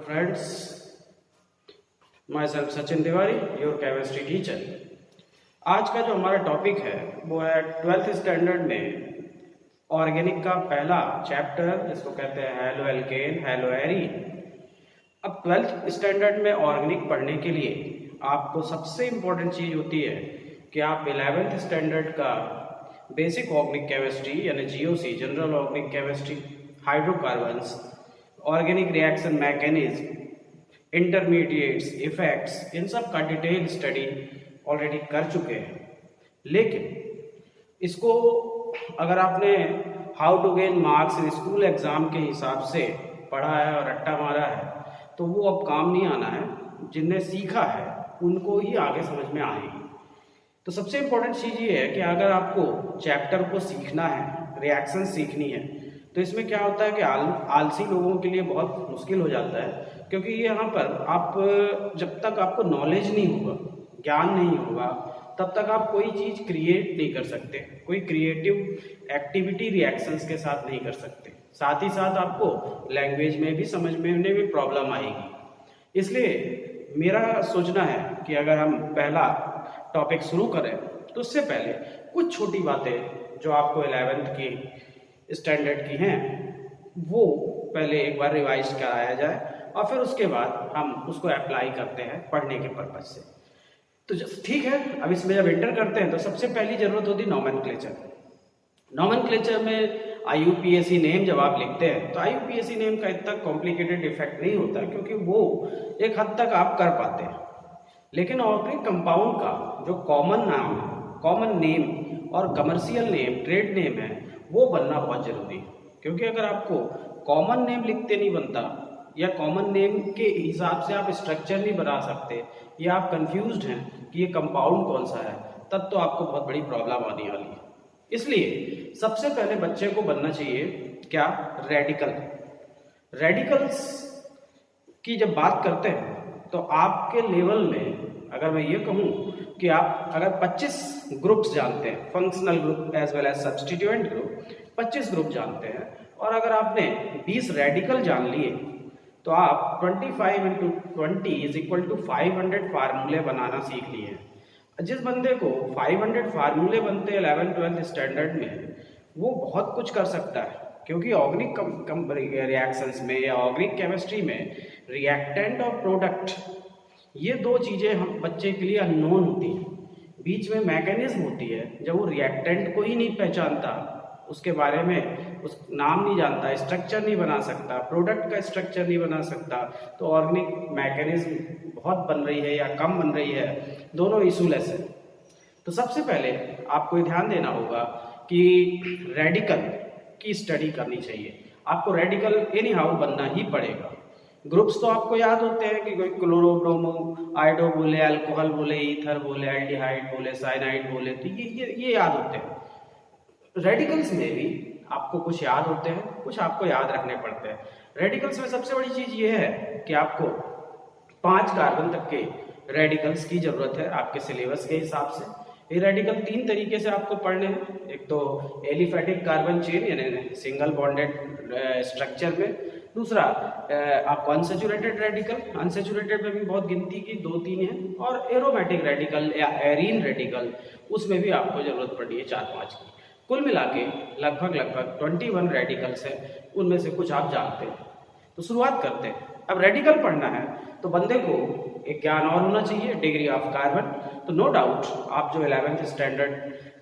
friends, myself Sachin Tiwari, your chemistry teacher. आज का जो हमारा टॉपिक है वो है 12th स्टैंडर्ड में ऑर्गेनिक का पहला चैप्टर जिसको कहते हैं हेलो एल्केन हेलो एरीन। अब 12th स्टैंडर्ड में ऑर्गेनिक पढ़ने के लिए आपको सबसे इम्पोर्टेंट चीज़ होती है कि आप 11th स्टैंडर्ड का बेसिक ऑर्गेनिक केमिस्ट्री यानी GOC general organic chemistry, hydrocarbons, organic reaction mechanism, intermediates, effects, इन सब का डिटेल स्टडी ऑलरेडी कर चुके हैं। लेकिन इसको अगर आपने how to gain marks in school exam के हिसाब से पढ़ा है और रट्टा मारा है तो वो अब काम नहीं आना है। जिनने सीखा है उनको ही आगे समझ में आएगी। तो सबसे इम्पोर्टेंट चीज़ ये है कि अगर आपको चैप्टर को सीखना है, रिएक्शन सीखनी है, तो इसमें क्या होता है कि आलसी लोगों के लिए बहुत मुश्किल हो जाता है, क्योंकि यहाँ पर आप जब तक आपको नॉलेज नहीं होगा, ज्ञान नहीं होगा, तब तक आप कोई चीज़ क्रिएट नहीं कर सकते, कोई क्रिएटिव एक्टिविटी रिएक्शंस के साथ नहीं कर सकते। साथ ही साथ आपको लैंग्वेज में भी समझने में भी प्रॉब्लम आएगी। इसलिए मेरा सोचना है कि अगर हम पहला टॉपिक शुरू करें तो उससे पहले कुछ छोटी बातें जो आपको 11th की स्टैंडर्ड की हैं वो पहले एक बार रिवाइज कराया जाए और फिर उसके बाद हम उसको अप्लाई करते हैं पढ़ने के पर्पज से। तो ठीक है, अब इसमें जब एंटर करते हैं तो सबसे पहली जरूरत होती है नॉमेनक्लेचर। नॉमेनक्लेचर में IUPAC नेम जब आप लिखते हैं तो IUPAC नेम का इतना कॉम्प्लिकेटेड इफेक्ट नहीं होता, क्योंकि वो एक हद तक आप कर पाते हैं। लेकिन ऑर्गेनिक कंपाउंड का जो कॉमन नाम है, कॉमन नेम और कमर्शियल नेम, ट्रेड नेम है, वो बनना बहुत जरूरी है। क्योंकि अगर आपको कॉमन नेम लिखते नहीं बनता या कॉमन नेम के हिसाब से आप स्ट्रक्चर नहीं बना सकते या आप कंफ्यूज्ड हैं कि ये कंपाउंड कौन सा है, तब तो आपको बहुत बड़ी प्रॉब्लम आने वाली है। इसलिए सबसे पहले बच्चे को बनना चाहिए क्या, रेडिकल। रेडिकल्स की जब बात करते हैं तो आपके लेवल में अगर मैं ये कहूँ कि आप अगर 25 ग्रुप्स जानते हैं, functional group as well as substituent group, 25 group जानते हैं, और अगर आपने 20 रेडिकल जान लिए तो आप 25 × 20 = 500 फार्मूले बनाना सीख लिए हैं। जिस बंदे को 500 फार्मूले बनते हैं 11th-12th स्टैंडर्ड में, वो बहुत कुछ कर सकता है। क्योंकि ऑर्गेनिक रिएक्शंस में या ऑर्गेनिक केमिस्ट्री में रिएक्टेंट और प्रोडक्ट, ये दो चीज़ें हम बच्चे के लिए अननोन होती हैं। बीच में मैकेनिज्म होती है, जब वो रिएक्टेंट को ही नहीं पहचानता, उसके बारे में उस नाम नहीं जानता, स्ट्रक्चर नहीं बना सकता, प्रोडक्ट का स्ट्रक्चर नहीं बना सकता, तो ऑर्गेनिक मैकेनिज्म बहुत बन रही है या कम बन रही है, दोनों इशूलेस है। तो सबसे पहले आपको ये ध्यान देना होगा कि रेडिकल की स्टडी करनी चाहिए। आपको रेडिकल एनी हाउ बनना ही पड़ेगा। ग्रुप्स तो आपको याद होते हैं कि कोई क्लोरो, ब्रोमो, आयोडो बोले, अल्कोहल बोले, ईथर बोले, एल्डिहाइड बोले, साइनाइड बोले, तो ये याद होते हैं। रेडिकल्स में भी आपको कुछ याद होते हैं, कुछ आपको याद रखने पड़ते हैं। रेडिकल्स में सबसे बड़ी चीज़ ये है कि आपको 5 कार्बन तक के रेडिकल्स की जरूरत है आपके सिलेबस के हिसाब से। ये रेडिकल 3 तरीके से आपको पढ़ने हैं। एक तो एलिफेटिक कार्बन चेन यानी सिंगल बॉन्डेड स्ट्रक्चर में, दूसरा आपको अनसेचुरेटेड रेडिकल, अनसेचुरेटेड में भी बहुत गिनती की 2-3 हैं, और एरोमेटिक रेडिकल या एरीन रेडिकल, उसमें भी आपको जरूरत पड़ी है 4-5 की। कुल मिला के लगभग 21 रेडिकल्स हैं, उनमें से कुछ आप जानते हैं। तो शुरुआत करते हैं। अब रेडिकल पढ़ना है तो बंदे को एक ज्ञान और होना चाहिए, डिग्री ऑफ कार्बन। तो नो डाउट आप जो 11th स्टैंडर्ड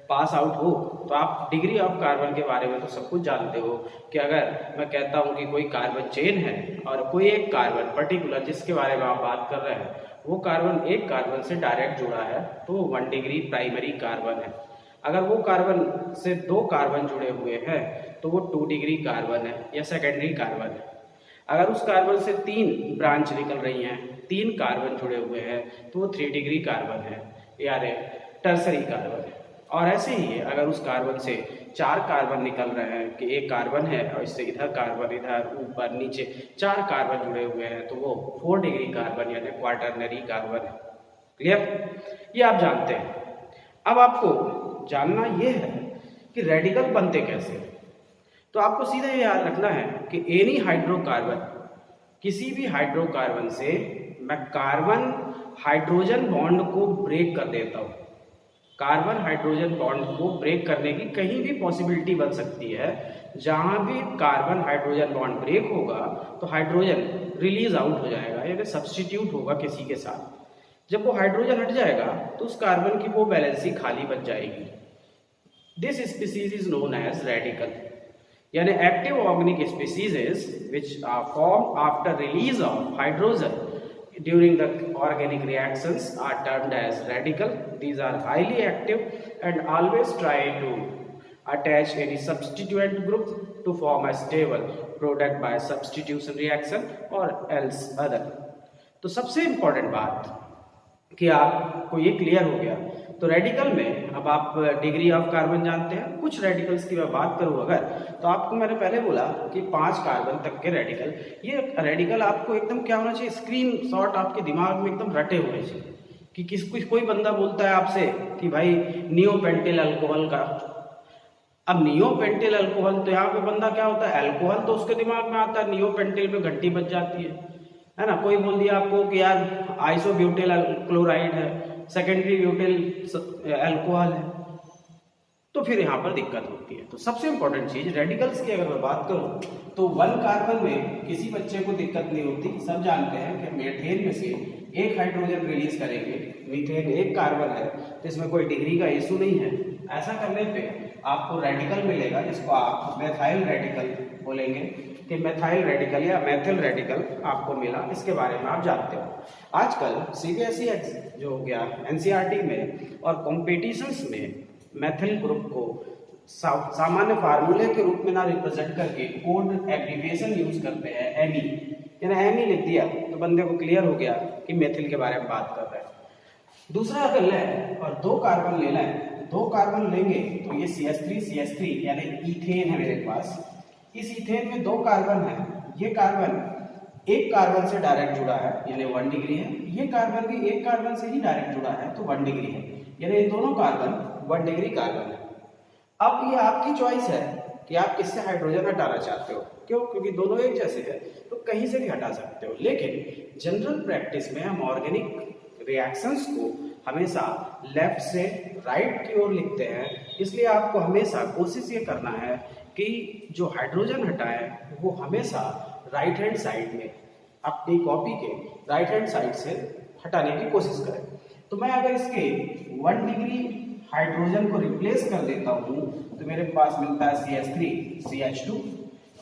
पास आउट हो तो आप डिग्री ऑफ कार्बन के बारे में तो सब कुछ जानते हो कि अगर मैं कहता हूँ कि कोई कार्बन चेन है और कोई एक कार्बन पर्टिकुलर जिसके बारे में आप बात कर रहे हैं, वो कार्बन एक कार्बन से डायरेक्ट जुड़ा है तो 1 डिग्री प्राइमरी कार्बन है। अगर वो कार्बन से 2 कार्बन जुड़े हुए हैं तो वो 2 डिग्री कार्बन है या सेकेंडरी कार्बन है। अगर उस कार्बन से 3 ब्रांच निकल रही हैं, 3 कार्बन जुड़े हुए हैं, तो वो 3 डिग्री कार्बन है या टर्सरी कार्बन है। और ऐसे ही है, अगर उस कार्बन से 4 कार्बन निकल रहे हैं कि एक कार्बन है और इससे इधर कार्बन, इधर ऊपर नीचे 4 कार्बन जुड़े हुए हैं, तो वो 4 डिग्री कार्बन यानी क्वाटरनरी कार्बन है। क्लियर? ये आप जानते हैं। अब आपको जानना ये है कि रेडिकल बनते कैसे। तो आपको सीधे ये याद रखना है कि एनी हाइड्रोकार्बन किसी भी हाइड्रोकार्बन से मैं कार्बन हाइड्रोजन बॉन्ड को ब्रेक कर देता हूँ। कार्बन हाइड्रोजन बॉन्ड को ब्रेक करने की कहीं भी पॉसिबिलिटी बन सकती है। जहां भी कार्बन हाइड्रोजन बॉन्ड ब्रेक होगा तो हाइड्रोजन रिलीज आउट हो जाएगा, यानी सब्स्टिट्यूट होगा किसी के साथ। जब वो हाइड्रोजन हट जाएगा तो उस कार्बन की वो वैलेंसी खाली बच जाएगी। This species is known as radical, यानी active organic species which are form after release of hydrogen during the organic reactions are termed as radical. These are highly active and always try to attach any substituent group to form a stable product by substitution reaction or else other. तो सबसे important बात कि आपको ये clear हो गया। तो radical में अब आप डिग्री ऑफ कार्बन जानते हैं। कुछ रेडिकल्स की मैं बात करूं अगर, तो आपको मैंने पहले बोला कि 5 कार्बन तक के रेडिकल, ये रेडिकल आपको एकदम क्या होना चाहिए, स्क्रीन शॉट आपके दिमाग में एकदम रटे हुए चाहिए कि कोई बंदा बोलता है आपसे कि भाई नियोपेंटिल अल्कोहल का। अब नियोपेंटिल अल्कोहल, तो यहाँ पे बंदा क्या होता है, अल्कोहल तो उसके दिमाग में आता है, नियोपेंटिल पे घंटी बज जाती है ना। कोई बोल दिया आपको कि यार आइसोब्यूटिल क्लोराइड है, सेकेंडरी ब्यूटिल अल्कोहल है, तो फिर यहाँ पर दिक्कत होती है। तो सबसे इंपॉर्टेंट चीज रेडिकल्स की अगर मैं बात करूं तो 1 कार्बन में किसी बच्चे को दिक्कत नहीं होती। सब जानते हैं कि मीथेन में से एक हाइड्रोजन रिलीज करेंगे, मीथेन एक कार्बन है तो इसमें कोई डिग्री का इशू नहीं है। ऐसा करने पे आपको रेडिकल मिलेगा जिसको आप मेथाइल रेडिकल बोलेंगे, कि मेथाइल रेडिकल या मेथिल रेडिकल आपको मिला, इसके बारे में आप जानते हो। आजकल सीबीएसई जो हो गया एनसीईआरटी में और कॉम्पिटिशन्स में मेथिल ग्रुप को सामान्य फार्मूले के रूप में ना रिप्रेजेंट करके कोड एब्रिविएशन यूज करते हैं, एमी, यानी एमी लिख दिया तो बंदे को क्लियर हो गया कि मेथिल के बारे में बात कर रहे हैं। दूसरा अगर लें और 2 कार्बन ले लें, 2 कार्बन लेंगे तो ये CH3 यानी इथेन है मेरे पास। इस इथेन में 2 कार्बन है, ये कार्बन एक कार्बन से डायरेक्ट जुड़ा है यानी 1 डिग्री है, ये कार्बन भी एक कार्बन से ही डायरेक्ट जुड़ा है तो 1 डिग्री है, यानी ये दोनों कार्बन 1 डिग्री कार्बन है। अब ये आपकी चॉइस है कि आप किससे हाइड्रोजन हटाना चाहते हो। क्यों? क्योंकि दोनों एक जैसे हैं तो कहीं से भी हटा सकते हो। लेकिन जनरल प्रैक्टिस में हम ऑर्गेनिक रिएक्शंस को हमेशा लेफ्ट से राइट की ओर लिखते हैं, इसलिए आपको हमेशा कोशिश ये करना है कि जो हाइड्रोजन हटाए वो हमेशा राइट हैंड साइड में अपनी कॉपी के राइट हैंड साइड से हटाने की कोशिश करें। तो मैं अगर इसके 1 डिग्री हाइड्रोजन को रिप्लेस कर देता हूँ तो मेरे पास मिलता है CH3CH2,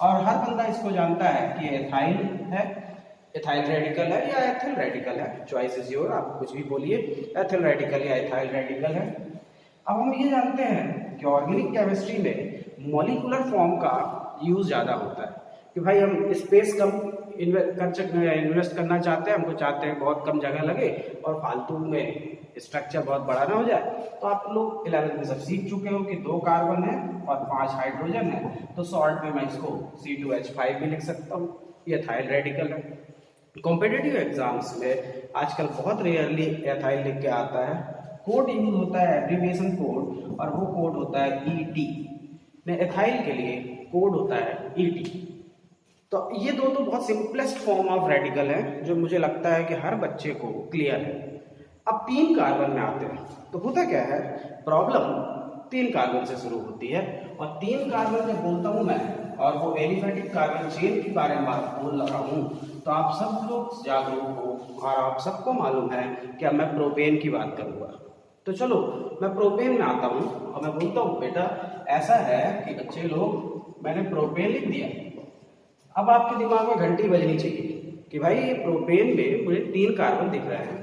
और हर बंदा इसको जानता है कि एथाइल है, एथाइल रेडिकल है या एथिल रेडिकल है, चॉइस इज योर, आप कुछ भी बोलिए, एथिल रेडिकल या एथाइल रेडिकल है। अब हम ये जानते हैं कि ऑर्गेनिक केमिस्ट्री में मॉलिक्यूलर फॉर्म का यूज ज़्यादा होता है कि भाई हम स्पेस कम इन्वेस्ट करना चाहते हैं, हमको चाहते हैं बहुत कम जगह लगे और फालतू में स्ट्रक्चर बहुत बड़ा ना हो जाए। तो आप लोग 11th में सब सीख चुके हो कि 2 कार्बन है और 5 हाइड्रोजन है, तो शॉर्ट में मैं इसको C2H5 भी लिख सकता हूँ, ये एथाइल रेडिकल है। कॉम्पिटिटिव एग्जाम्स में आजकल बहुत रेयरली एथाइल लिख के आता है, कोड यूज होता है एब्रिविएशन कोड, और वो कोड होता है ET। एथाइल के लिए कोड होता है ET। तो ये दो तो बहुत सिंपलेस्ट फॉर्म ऑफ रेडिकल है जो मुझे लगता है कि हर बच्चे को क्लियर है। अब 3 कार्बन में आते हैं तो होता क्या है, प्रॉब्लम 3 कार्बन से शुरू होती है, और 3 कार्बन जब बोलता हूं मैं और वो एलिफेटिक कार्बन चेन के बारे में बात बोल रहा हूं तो आप सब लोग जागरूक हो और आप सबको मालूम है कि अब मैं प्रोपेन की बात करूंगा। तो चलो मैं प्रोपेन में आता हूं और मैं बोलता हूं बेटा ऐसा है कि बच्चे लोग मैंने प्रोपेन लिख दिया। अब आपके दिमाग में घंटी बजनी चाहिए कि भाई ये प्रोपेन में मुझे 3 कार्बन दिख रहे हैं।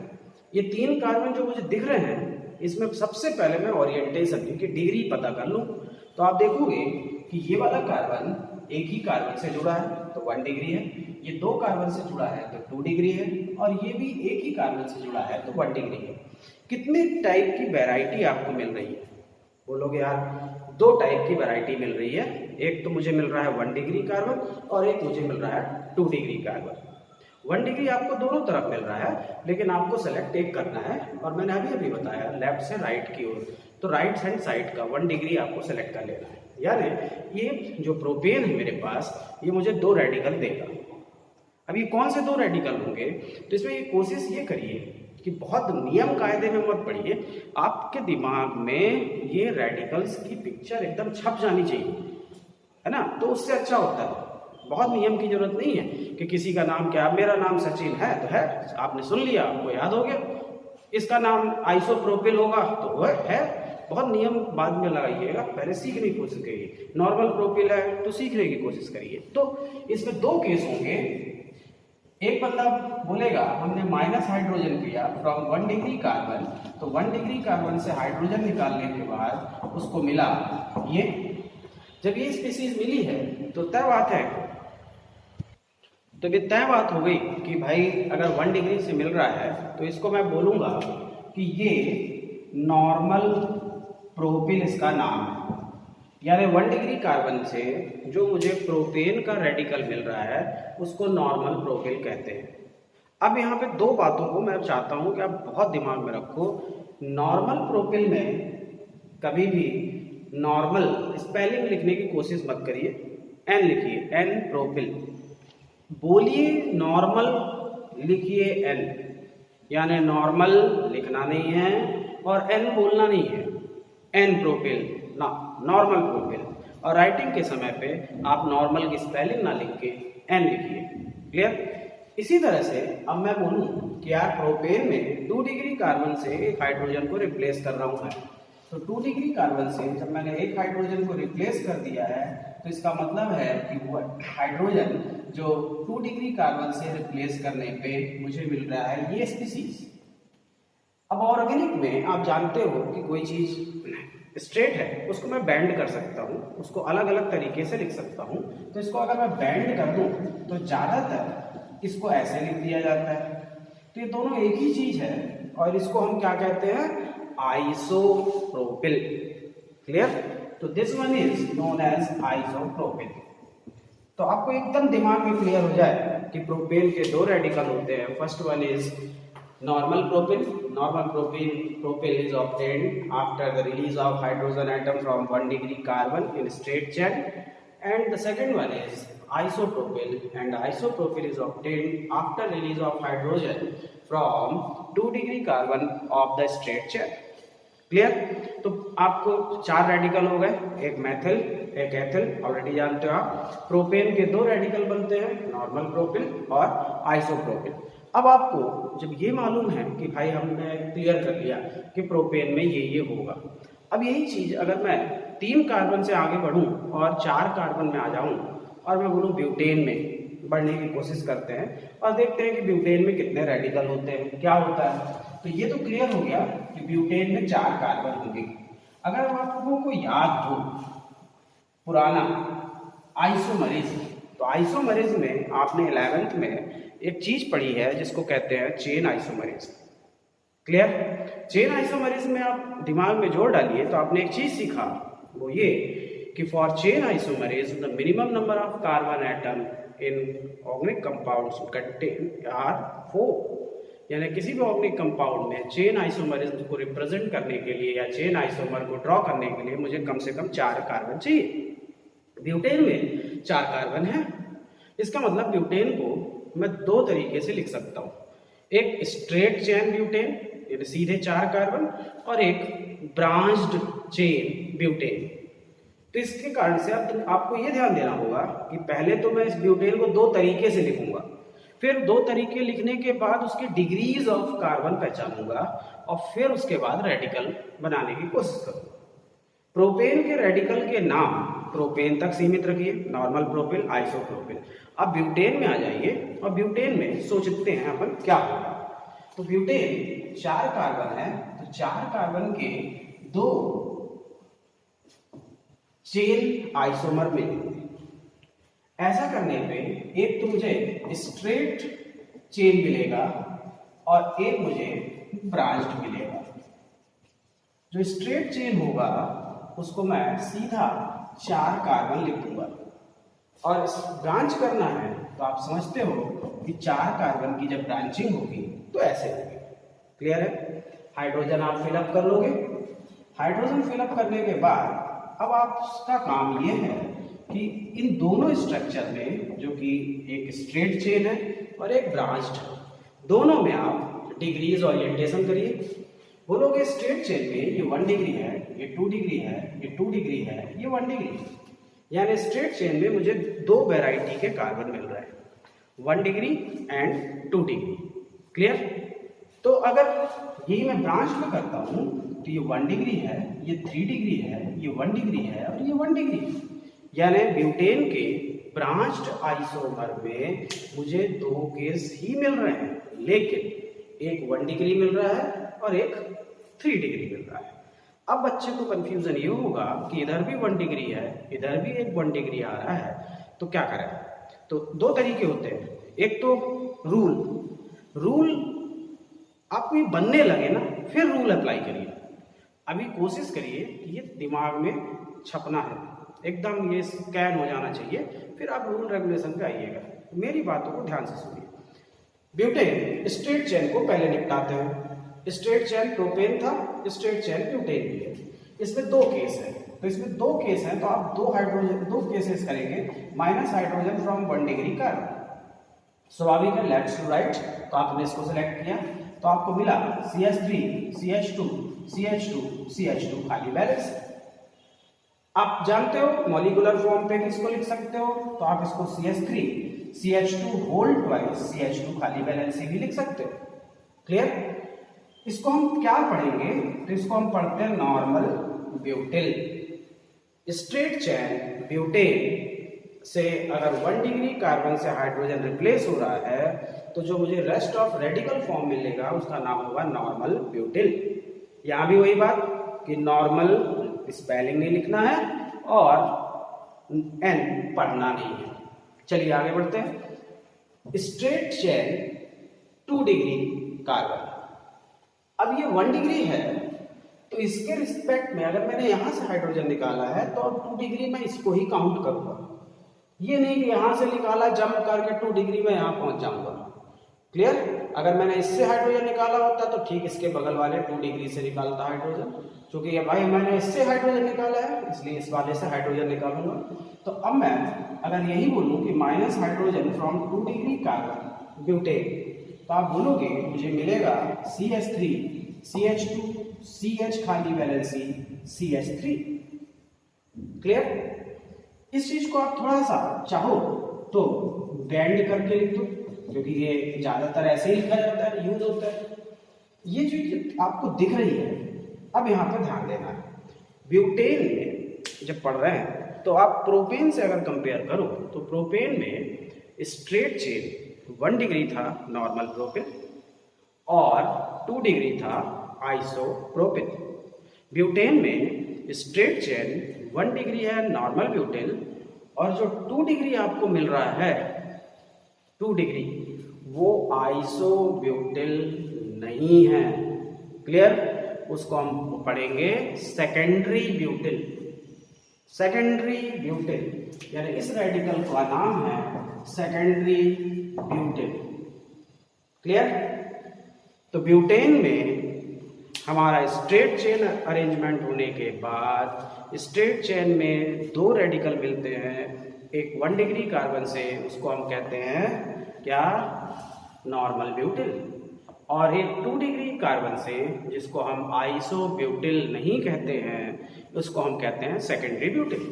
ये 3 कार्बन जो मुझे दिख रहे हैं इसमें सबसे पहले मैं ओरिएंटेशन की डिग्री पता कर लूँ। तो आप देखोगे कि ये वाला कार्बन एक ही कार्बन से जुड़ा है तो 1 डिग्री है, ये 2 कार्बन से जुड़ा है तो 2 डिग्री है, और ये भी एक ही कार्बन से जुड़ा है तो 1 डिग्री है। कितने टाइप की वैरायटी आपको मिल रही है? बोलोगे यार 2 टाइप की वैरायटी मिल रही है, एक तो मुझे मिल रहा है 1 डिग्री कार्बन और एक मुझे मिल रहा है 2 डिग्री कार्बन। 1 डिग्री आपको दोनों तरफ मिल रहा है, लेकिन आपको सेलेक्ट एक करना है, और मैंने अभी बताया लेफ्ट से राइट की ओर, तो राइट हैंड साइड का 1 डिग्री आपको सेलेक्ट कर लेना है। यानी ये जो प्रोपेन है मेरे पास ये मुझे 2 रेडिकल देगा। अब ये कौन से दो रेडिकल होंगे, तो इसमें ये कोशिश ये करिए कि बहुत नियम कायदे में मत पढ़िए, आपके दिमाग में ये रेडिकल्स की पिक्चर एकदम छप जानी चाहिए, है ना, तो उससे अच्छा होता है। बहुत नियम की जरूरत नहीं है कि किसी का नाम क्या, मेरा नाम सचिन है तो है, आपने सुन लिया, आपको याद हो गया। इसका नाम आइसोप्रोपिल होगा तो वो है। बहुत नियम बाद में लगाइएगा, पहले सीखने की कोशिश करिए। नॉर्मल प्रोपिल है तो सीखने की कोशिश करिए। तो इसमें दो केस होंगे, एक बंदा बोलेगा हमने माइनस हाइड्रोजन किया फ्रॉम 1 डिग्री कार्बन, तो 1 डिग्री कार्बन से हाइड्रोजन निकालने के बाद उसको मिला ये। जब ये स्पीसीज मिली है तो तय बात है, तो ये तय बात हो गई कि भाई अगर 1 डिग्री से मिल रहा है तो इसको मैं बोलूंगा कि ये नॉर्मल प्रोपिल इसका नाम है। यानी 1 डिग्री कार्बन से जो मुझे प्रोपेन का रेडिकल मिल रहा है उसको नॉर्मल प्रोपिल कहते हैं। अब यहाँ पे दो बातों को मैं चाहता हूँ कि आप बहुत दिमाग में रखो। नॉर्मल प्रोपिल में कभी भी नॉर्मल स्पेलिंग लिखने की कोशिश मत करिए, एन लिखिए, एन प्रोपिल। बोलिए नॉर्मल, लिखिए एन, यानी नॉर्मल लिखना नहीं है और एन बोलना नहीं है, एन प्रोपिल ना, नॉर्मल प्रोपिल। और राइटिंग के समय पे आप नॉर्मल की स्पेलिंग ना लिख के एन लिखिए। क्लियर? इसी तरह से अब मैं बोलूँ कि यार प्रोपेन में 2 डिग्री कार्बन से एक हाइड्रोजन को रिप्लेस कर रहा हूँ मैं, तो 2 डिग्री कार्बन से जब मैंने एक हाइड्रोजन को रिप्लेस कर दिया है तो इसका मतलब है कि वो हाइड्रोजन जो 2 डिग्री कार्बन से रिप्लेस करने पे मुझे मिल रहा है ये स्पीसीज। अब ऑर्गेनिक में आप जानते हो कि कोई चीज स्ट्रेट है उसको मैं बैंड कर सकता हूँ, उसको अलग अलग तरीके से लिख सकता हूँ। तो इसको अगर मैं बैंड कर दूँ तो ज़्यादातर इसको ऐसे लिख दिया जाता है। तो ये दोनों एक ही चीज है और इसको हम क्या कहते हैं, आइसोप्रोपिल। क्लियर? तो this one is known as isopropyl. तो आपको एकदम दिमाग में क्लियर हो जाए कि प्रोपेन के दो रेडिकल होते हैं। First one is normal propyl. Normal propyl is obtained after the release of hydrogen atom from 1 degree carbon in straight chain, and the second one is isopropyl, and isopropyl is obtained after release of hydrogen from 2 degree carbon of the straight chain. Clear? तो आपको 4 radical हो गए, एक methyl एक ethyl, already जानते हो आप। Propane के 2 रेडिकल बनते हैं, नॉर्मल प्रोपिल और आइसोप्रोपिल। अब आपको जब ये मालूम है कि भाई हमने क्लियर कर लिया कि प्रोपेन में ये होगा, अब यही चीज अगर मैं 3 कार्बन से आगे बढ़ूं और 4 कार्बन में आ जाऊं और मैं बोलूं ब्यूटेन में बढ़ने की कोशिश करते हैं और देखते हैं कि ब्यूटेन में कितने रेडिकल होते हैं, क्या होता है। तो ये तो क्लियर हो गया कि ब्यूटेन में 4 कार्बन होंगे। अगर आपको कोई याद हो पुराना आइसोमरेज, तो आइसोमरेज में आपने 11th में एक चीज पढ़ी है जिसको कहते हैं chain isomerase. Clear? Chain isomerase में आप दिमाग में जोड़ डालिए तो आपने एक चीज सीखा, वो ये कि for chain isomerism the minimum number of carbon atom in organic compounds contain are 4। यानी किसी भी ऑर्गेनिक कंपाउंड में चेन आइसोमरेज को रिप्रेजेंट करने के लिए या चेन आइसोमर को ड्रॉ करने के लिए मुझे कम से कम 4 कार्बन चाहिए। ब्यूटेन में 4 कार्बन है। इसका मतलब ब्यूटेन को मैं 2 तरीके से लिख सकता हूँ, एक स्ट्रेट चेन ब्यूटेन यानी सीधे 4 कार्बन, और एक ब्रांच्ड चेन ब्यूटेन। तो इसके कारण से आपको ये ध्यान देना होगा कि पहले तो मैं इस ब्यूटेन को 2 तरीके से लिखूंगा, फिर 2 तरीके लिखने के बाद उसके डिग्रीज ऑफ कार्बन पहचानूंगा और फिर उसके बाद रेडिकल बनाने की कोशिश करूंगा। प्रोपेन के रेडिकल के नाम प्रोपेन तक सीमित रखिए, नॉर्मल प्रोपिल, आइसोप्रोपिल। अब ब्यूटेन में आ जाइए और ब्यूटेन में सोचते हैं अपन क्या होगा। तो ब्यूटेन 4 कार्बन है, तो 4 कार्बन के 2 चेन आइसोमर मिलेंगे। ऐसा करने पे एक तो मुझे स्ट्रेट चेन मिलेगा और एक मुझे ब्रांच्ड मिलेगा। जो स्ट्रेट चेन होगा उसको मैं सीधा 4 कार्बन लिख दूंगा, और ब्रांच करना है तो आप समझते हो कि 4 कार्बन की जब ब्रांचिंग होगी तो ऐसे होगी। क्लियर है? हाइड्रोजन आप फिलअप कर लोगे। हाइड्रोजन फिलअप करने के बाद अब आपका काम ये है कि इन दोनों स्ट्रक्चर में, जो कि एक स्ट्रेट चेन है और एक ब्रांच्ड है, दोनों में आप डिग्रीज ओरिएंटेशन करिए। बोलोगे स्ट्रेट चेन में ये 1 डिग्री है, ये 2 डिग्री है, ये 2 डिग्री है, ये 1 डिग्री है, यानी स्ट्रेट चेन में मुझे 2 वैरायटी के कार्बन मिल रहे हैं, 1 डिग्री एंड 2 डिग्री। क्लियर? तो अगर यही मैं ब्रांच में करता हूं तो ये 1 डिग्री है, ये 3 डिग्री है, ये 1 डिग्री है और ये 1 डिग्री है, यानी ब्यूटेन के ब्रांच्ड आइसोमर में मुझे 2 केस ही मिल रहे हैं, लेकिन एक 1 डिग्री मिल रहा है और एक 3 डिग्री मिल रहा है। अब बच्चे को कंफ्यूजन ये होगा कि इधर भी 1 डिग्री है, इधर भी एक 1 डिग्री आ रहा है, तो क्या करें? तो 2 तरीके होते हैं। एक तो रूल आपको ये बनने लगे ना, फिर रूल अप्लाई करिए। अभी कोशिश करिए कि ये दिमाग में छपना है, एकदम ये स्कैन हो जाना चाहिए, फिर आप रूल रेगुलेशन पे आइएगा। मेरी बातों को ध्यान से सुनिए। ब्यूटेन स्ट्रेट चेन को पहले निपटाते हैं। स्ट्रेट चेन प्रोपेन था, स्ट्रेट चेन ब्यूटेन भी है। इसमें 2 केस है, तो इसमें 2 केस है, तो आप 2 केसेस करेंगे, minus hydrogen from 1 degree carbon. स्वाभाविक है, लेफ्ट टू राइट, तो आपने इसको सिलेक्ट किया तो आपको मिला CH3 CH2 CH2 CH2 खाली बैलेंस। आप जानते हो मॉलिक्यूलर फॉर्म पे किसको लिख सकते हो, तो आप इसको CH3 CH2 whole twice CH2 खाली बैलेंस भी लिख सकते हो। क्लियर? इसको हम क्या पढ़ेंगे, तो इसको हम पढ़ते हैं normal butyl. Straight chain butane से अगर 1 डिग्री कार्बन से हाइड्रोजन रिप्लेस हो रहा है, तो जो मुझे रेस्ट ऑफ रेडिकल फॉर्म मिलेगा उसका नाम होगा नॉर्मल ब्यूटिल। यहां भी वही बात कि नॉर्मल स्पेलिंग नहीं लिखना है और एन पढ़ना नहीं है। चलिए आगे बढ़ते हैं। स्ट्रेट चेन 2 डिग्री कार्बन, अब ये 1 डिग्री है, तो इसके रिस्पेक्ट में अगर मैंने यहां से हाइड्रोजन निकाला है तो अब 2 डिग्री में इसको ही काउंट करूंगा। ये नहीं कि यहां से निकाला जंप करके 2 डिग्री में यहां पहुंच जाऊंगा। क्लियर? अगर मैंने इससे हाइड्रोजन निकाला होता तो ठीक इसके बगल वाले 2 डिग्री से निकालता हाइड्रोजन, क्योंकि ये भाई मैंने इससे हाइड्रोजन निकाला है इसलिए इस वाले से हाइड्रोजन निकालूंगा। तो अब मैं अगर यही बोलूं कि minus hydrogen from 2 degree carbon butane, तो आप बोलोगे मुझे मिलेगा CH3 CH2 CH खाली वैलेंसी CH3। क्लियर? इस चीज को आप थोड़ा सा चाहो तो बैंड करके लिख दो, क्योंकि ये ज्यादातर ऐसे ही लिखा जाता है, यूज होता है। ये चीज आपको दिख रही है, अब यहाँ पर ध्यान देना है। ब्यूटेन में जब पढ़ रहे हैं तो आप प्रोपेन से अगर कंपेयर करो तो प्रोपेन में स्ट्रेट चेन 1 डिग्री था नॉर्मल प्रोपेन और 2 डिग्री था आइसोप्रोपेन। ब्यूटेन में स्ट्रेट चेन 1 डिग्री है नॉर्मल ब्यूटेन और जो 2 डिग्री आपको मिल रहा है 2 डिग्री वो आइसोब्यूटिल नहीं है। क्लियर? उसको हम पढ़ेंगे सेकेंडरी ब्यूटिल। सेकेंडरी ब्यूटिल यानी इस रेडिकल का नाम है सेकेंडरी ब्यूटिल। क्लियर? तो ब्यूटेन में हमारा स्ट्रेट चेन अरेंजमेंट होने के बाद स्ट्रेट चेन में 2 रेडिकल मिलते हैं, एक 1 डिग्री कार्बन से, उसको हम कहते हैं क्या, नॉर्मल ब्यूटिल, और एक 2 डिग्री कार्बन से जिसको हम आइसोब्यूटिल नहीं कहते हैं, उसको हम कहते हैं सेकेंडरी ब्यूटिल।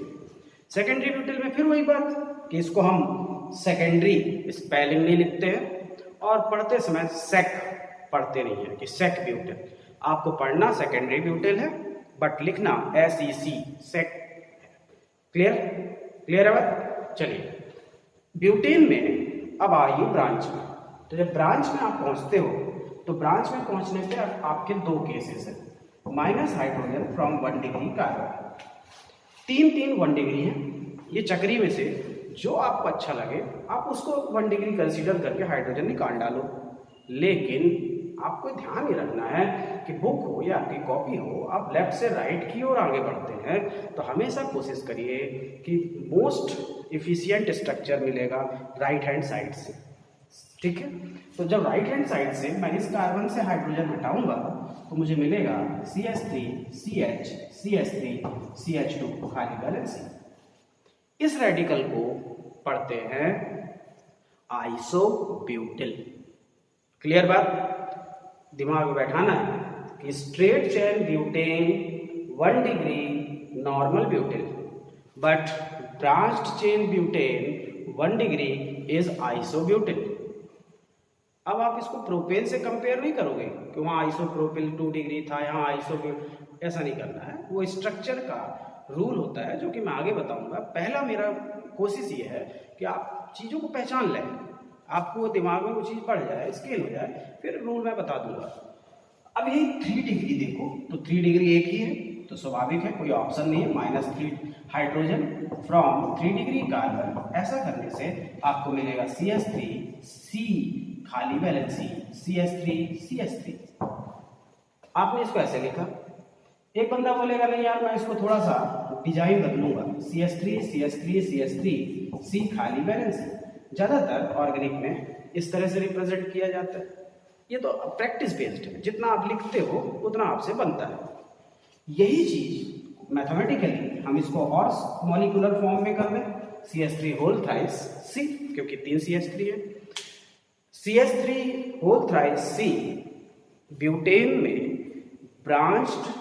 सेकेंडरी ब्यूटिल में फिर वही बात कि इसको हम सेकेंडरी स्पेलिंग नहीं लिखते हैं और पढ़ते समय सेक पढ़ते नहीं है कि सेक ब्यूटिल। आपको पढ़ना सेकेंडरी ब्यूटिल है बट लिखना SEC सेक। क्लियर? क्लियर है बात? चलिए ब्यूटेन में अब आइए ब्रांच में। तो जब ब्रांच में आप पहुंचते हो तो ब्रांच में पहुंचने पे आपके 2 केसेस हैं, minus hydrogen from 1 degree carbon. 3 1 degree है, ये चक्री में से जो आपको अच्छा लगे आप उसको 1 डिग्री कंसीडर करके हाइड्रोजन निकाल डालो। लेकिन आपको ध्यान ही रखना है कि बुक हो या आपकी कॉपी हो, आप लेफ्ट से राइट की ओर आगे बढ़ते हैं तो हमेशा कोशिश करिए कि मोस्ट इफिशिएंट स्ट्रक्चर मिलेगा राइट हैंड साइड से। ठीक है? तो जब राइट हैंड साइड से मैं इस कार्बन से हाइड्रोजन हटाऊंगा तो मुझे मिलेगा CH3 CH CH3 CH2 खाली बैलेंस। इस रेडिकल को पढ़ते हैं आइसोब्यूटिल। क्लियर बात? दिमाग में बैठाना है कि straight chain butane 1 degree normal butyl, but branched chain butane 1 degree is isobutyl. अब आप इसको प्रोपेन से कंपेयर नहीं करोगे कि वहाँ आइसोप्रोपिल 2 डिग्री था, यहाँ आइसोब्यूट, ऐसा नहीं करना है। वो स्ट्रक्चर का रूल होता है जो कि मैं आगे बताऊंगा। पहला मेरा कोशिश ये है कि आप चीज़ों को पहचान लें, आपको दिमाग में वो चीज़ पड़ जाए, स्केल हो जाए, फिर रूल मैं बता दूंगा। अब यही 3 डिग्री देखो तो 3 डिग्री एक ही है, तो स्वाभाविक है, कोई ऑप्शन नहीं है। -3 हाइड्रोजन फ्रॉम 3 डिग्री कार्बन। ऐसा करने से आपको मिलेगा CH3 C खाली वैलेंसी CH3 CH3। आपने इसको ऐसे लिखा। एक बंदा बोलेगा नहीं यार मैं इसको थोड़ा सा डिजाइन बदलूंगा, CH3 CH3 CH3 C खाली वैलेंसी। ज्यादातर ऑर्गेनिक में इस तरह से रिप्रेजेंट किया जाता है। ये तो प्रैक्टिस बेस्ड है, जितना आप लिखते हो उतना आपसे बनता है। यही चीज मैथमेटिकली हम इसको और मॉलिक्यूलर फॉर्म में कर लें, CH3 होल थ्राइस C, क्योंकि 3 CH3 है। CH3 whole thrice C butane में ब्रांच्ड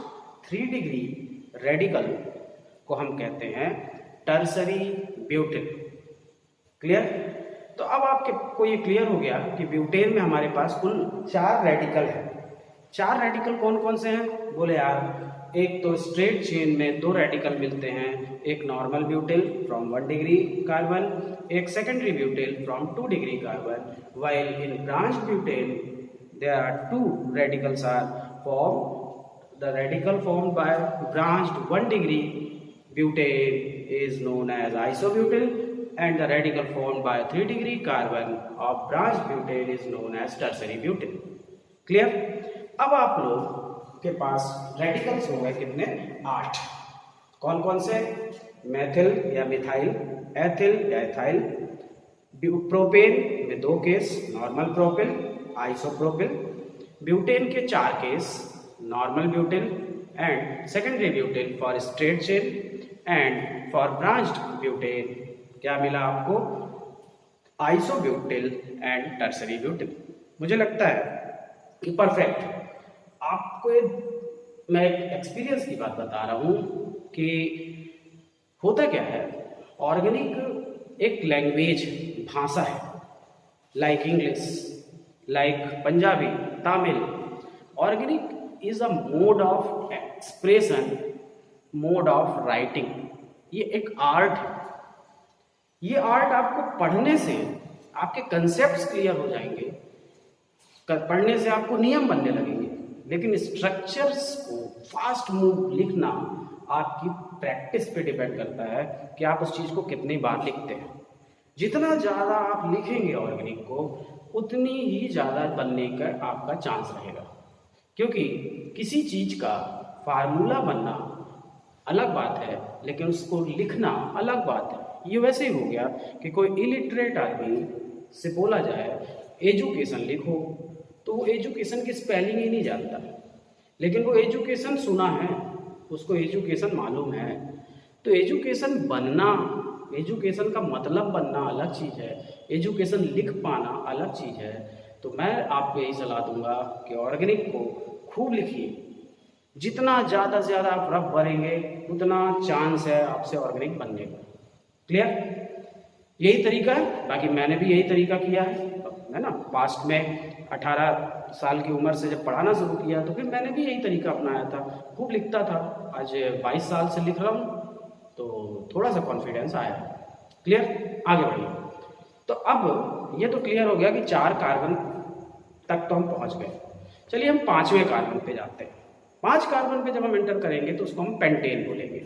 3 डिग्री रेडिकल को हम कहते हैं टर्सरी ब्यूटेन। क्लियर? तो अब आपको ये क्लियर हो गया कि ब्यूटेन में हमारे पास कुल 4 रेडिकल है। 4 रेडिकल कौन कौन से हैं? बोले यार, एक तो स्ट्रेट चेन में 2 रेडिकल मिलते हैं, एक normal butyl from 1 degree carbon, एक secondary butyl from 2 degree carbon, while in branched butane there are 2 radicals are formed. The radical formed by branched 1 degree butane is known as isobutyl, and the radical formed by 3 degree carbon of branched butane is known as tertiary butyl. Clear? अब आप लोग के पास radicals हो गए कितने? 8। कौन कौन से? मेथिल या मिथाइल, एथिल या एथाइल, प्रोपेन में 2 case, normal propyl, isopropyl, butane के 4 case, normal butyl and secondary butyl for straight chain, and for branched butane क्या मिला आपको? Isobutyl and tertiary butyl. मुझे लगता है कि परफेक्ट। आपको मैं एक एक्सपीरियंस की बात बता रहा हूँ कि होता क्या है, ऑर्गेनिक एक लैंग्वेज, भाषा है, like English, like Punjabi, Tamil. Organic is a mode of expression, mode of writing. ये एक आर्ट है। ये आर्ट आपको पढ़ने से आपके कंसेप्ट्स क्लियर हो जाएंगे, पढ़ने से आपको नियम बनने लगेंगे, लेकिन स्ट्रक्चर्स को फास्ट मूव लिखना आपकी प्रैक्टिस पे डिपेंड करता है कि आप उस चीज को कितनी बार लिखते हैं। जितना ज्यादा आप लिखेंगे ऑर्गेनिक को, उतनी ही ज्यादा बनने का आपका चांस रहेगा। क्योंकि किसी चीज का फार्मूला बनना अलग बात है, लेकिन उसको लिखना अलग बात है। ये वैसे ही हो गया कि कोई इलिटरेट आदमी से बोला जाए एजुकेशन लिखो, तो वो एजुकेशन की स्पेलिंग ही नहीं जानता, लेकिन वो एजुकेशन सुना है, उसको एजुकेशन मालूम है। तो एजुकेशन बनना, एजुकेशन का मतलब बनना अलग चीज़ है, एजुकेशन लिख पाना अलग चीज़ है। तो मैं आपको यही सलाह दूंगा कि ऑर्गेनिक को खूब लिखिए। जितना ज़्यादा से ज़्यादा आप रफ भरेंगे, उतना चांस है आपसे ऑर्गेनिक बनने का। क्लियर? यही तरीका है। बाकी मैंने भी यही तरीका किया है ना। पास्ट में 18 साल की उम्र से जब पढ़ाना शुरू किया तो फिर मैंने भी यही तरीका अपनाया था, खूब लिखता था। आज 22 साल से लिख रहा हूँ, तो थोड़ा सा कॉन्फिडेंस आया है। क्लियर? आगे बढ़िए। तो अब ये तो क्लियर हो गया कि 4 कार्बन तक तो हम पहुँच गए। चलिए हम 5वें कार्बन पे जाते हैं। 5 कार्बन पे जब हम एंटर करेंगे तो उसको हम पेंटेन बोलेंगे।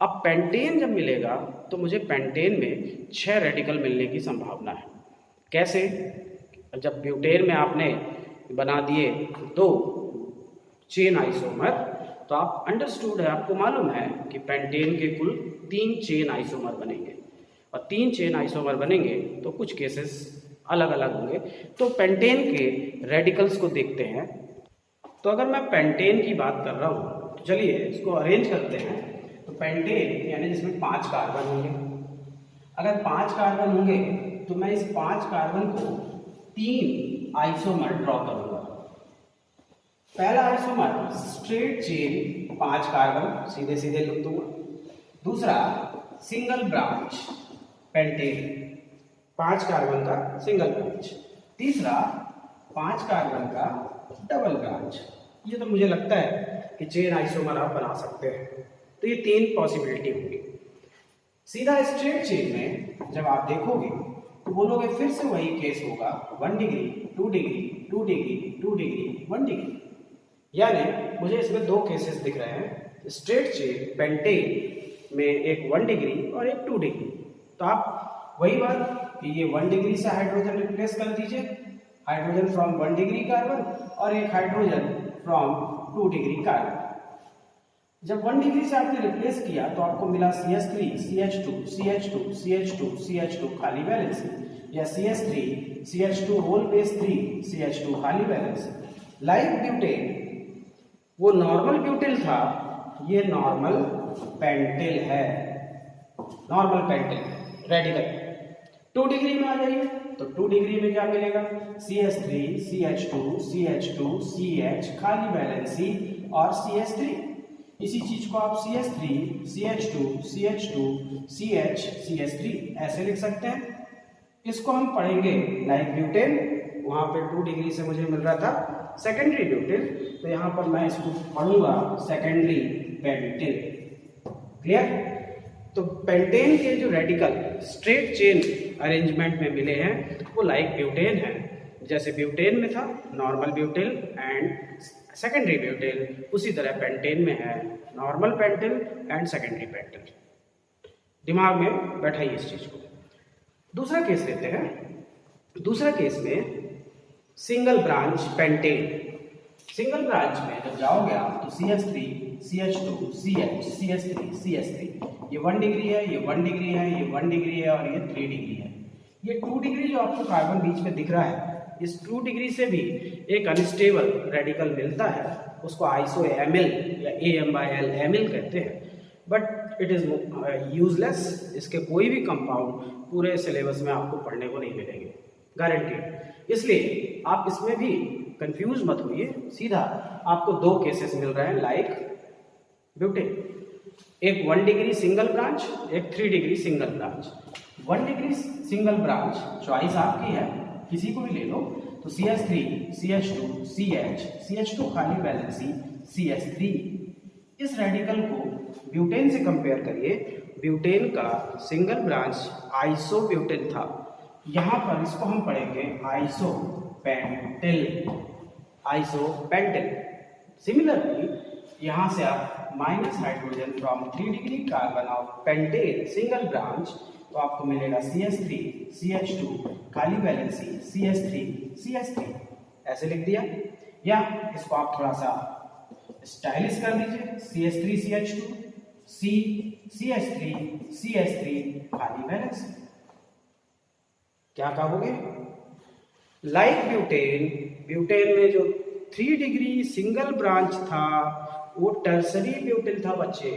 अब पेंटेन जब मिलेगा तो मुझे पेंटेन में 6 रेडिकल मिलने की संभावना है। कैसे? जब ब्यूटेन में आपने बना दिए 2 चेन आइसोमर, तो आप अंडरस्टूड है, आपको मालूम है कि पेंटेन के कुल 3 चेन आइसोमर बनेंगे, और 3 चेन आइसोमर बनेंगे तो कुछ केसेस अलग अलग होंगे। तो पेंटेन के रेडिकल्स को देखते हैं। तो अगर मैं पेंटेन की बात कर रहा हूँ तो चलिए इसको अरेंज करते हैं। तो पेंटेन यानी जिसमें 5 कार्बन होंगे, अगर 5 कार्बन होंगे तो मैं इस 5 कार्बन को 3 आइसोमर ड्रॉ करूंगा। पहला आइसोमर स्ट्रेट चेन 5 कार्बन सीधे सीधे लिख दूंगा। दूसरा सिंगल ब्रांच पेंटेन 5 कार्बन का सिंगल ब्रांच। तीसरा 5 कार्बन का डबल ब्रांच। ये तो मुझे लगता है कि चेन आइसोमर आप बना सकते हैं। तो ये 3 पॉसिबिलिटी होगी। सीधा स्ट्रेट चेन में जब आप देखोगे तो बोलोगे फिर से वही केस होगा 1 degree 2 degree 2 degree 2 degree 1 degree. यानी मुझे इसमें 2 केसेस दिख रहे हैं। स्ट्रेट चेन पेंटेन में एक 1 डिग्री और एक 2 डिग्री। तो आप वही बात कि ये 1 डिग्री से हाइड्रोजन रिप्लेस कर दीजिए, हाइड्रोजन फ्रॉम 1 डिग्री कार्बन और एक हाइड्रोजन फ्रॉम 2 डिग्री कार्बन। जब 1 डिग्री से आपने रिप्लेस किया तो आपको मिला CH3 CH2 CH2 CH2 CH2 खाली वैलेंसी, या CH3 CH2 whole base 3 CH2 खाली वैलेंसी। लाइक ब्यूटेन वो नॉर्मल ब्यूटिल था, ये नॉर्मल पेंटिल है, नॉर्मल पेंटिल रेडिकल। 2 डिग्री में आ जाइए तो 2 डिग्री में क्या मिलेगा? CH3 CH2 CH2 CH खाली वैलेंसी और CH3। इसी चीज को आप CH3 CH2 CH2 CH CH3 ऐसे लिख सकते हैं। इसको हम पढ़ेंगे लाइक ब्यूटेन, वहां पे 2 डिग्री से मुझे मिल रहा था सेकेंडरी ब्यूटिल, तो यहाँ पर मैं इसको पढ़ूंगा सेकेंडरी पेंटिल। क्लियर? तो पेंटेन के जो रेडिकल स्ट्रेट चेन अरेंजमेंट में मिले हैं वो लाइक ब्यूटेन है। जैसे ब्यूटेन में था normal butyl and secondary butyl, उसी तरह पेंटेन में है normal pentyl and secondary pentyl. दिमाग में बैठाइए इस चीज को। दूसरा केस लेते हैं। दूसरा केस में single branch pentane. Single branch में जब जाओगे आप तो CH3 CH2 CH CH3 CH3, ये 1 डिग्री है, ये 1 डिग्री है, ये 1 डिग्री है और ये 3 डिग्री है। ये 2 डिग्री जो आपको कार्बन बीच में दिख रहा है, इस 2 डिग्री से भी एक अनस्टेबल रेडिकल मिलता है, उसको आइसो एमिल या AMIL एमिल कहते हैं। But it is useless. इसके कोई भी कंपाउंड पूरे सिलेबस में आपको पढ़ने को नहीं मिलेंगे, गारंटीड। इसलिए आप इसमें भी कंफ्यूज मत होइए, सीधा आपको 2 केसेस मिल रहे हैं लाइक ब्यूटेन। एक 1 डिग्री सिंगल ब्रांच, एक 3 degree single branch. 1 degree single branch choice आपकी है, किसी को भी ले लो। तो CH3 CH2 CH CH2 खाली वैलेंसी CH3। इस रेडिकल को ब्यूटेन से कंपेयर करिए। ब्यूटेन का सिंगल ब्रांच आइसो ब्यूटेन था, यहाँ पर इसको हम पढ़ेंगे iso pentyl. Iso pentyl. Similarly यहाँ से आप minus hydrogen from 3 degree carbon of pentane single branch, तो आपको मिलेगा CH3 CH2 खाली वैलेंसी CH3 CH3 ऐसे लिख दिया। या इसको आप थोड़ा सा स्टाइलिश कर दीजिए, CH3 CH2 CH3 CH3 खाली वैलेंसी। क्या कहोगे? लाइक ब्यूटेन, ब्यूटेन में जो 3 डिग्री सिंगल ब्रांच था वो टर्सरी ब्यूटिल था बच्चे।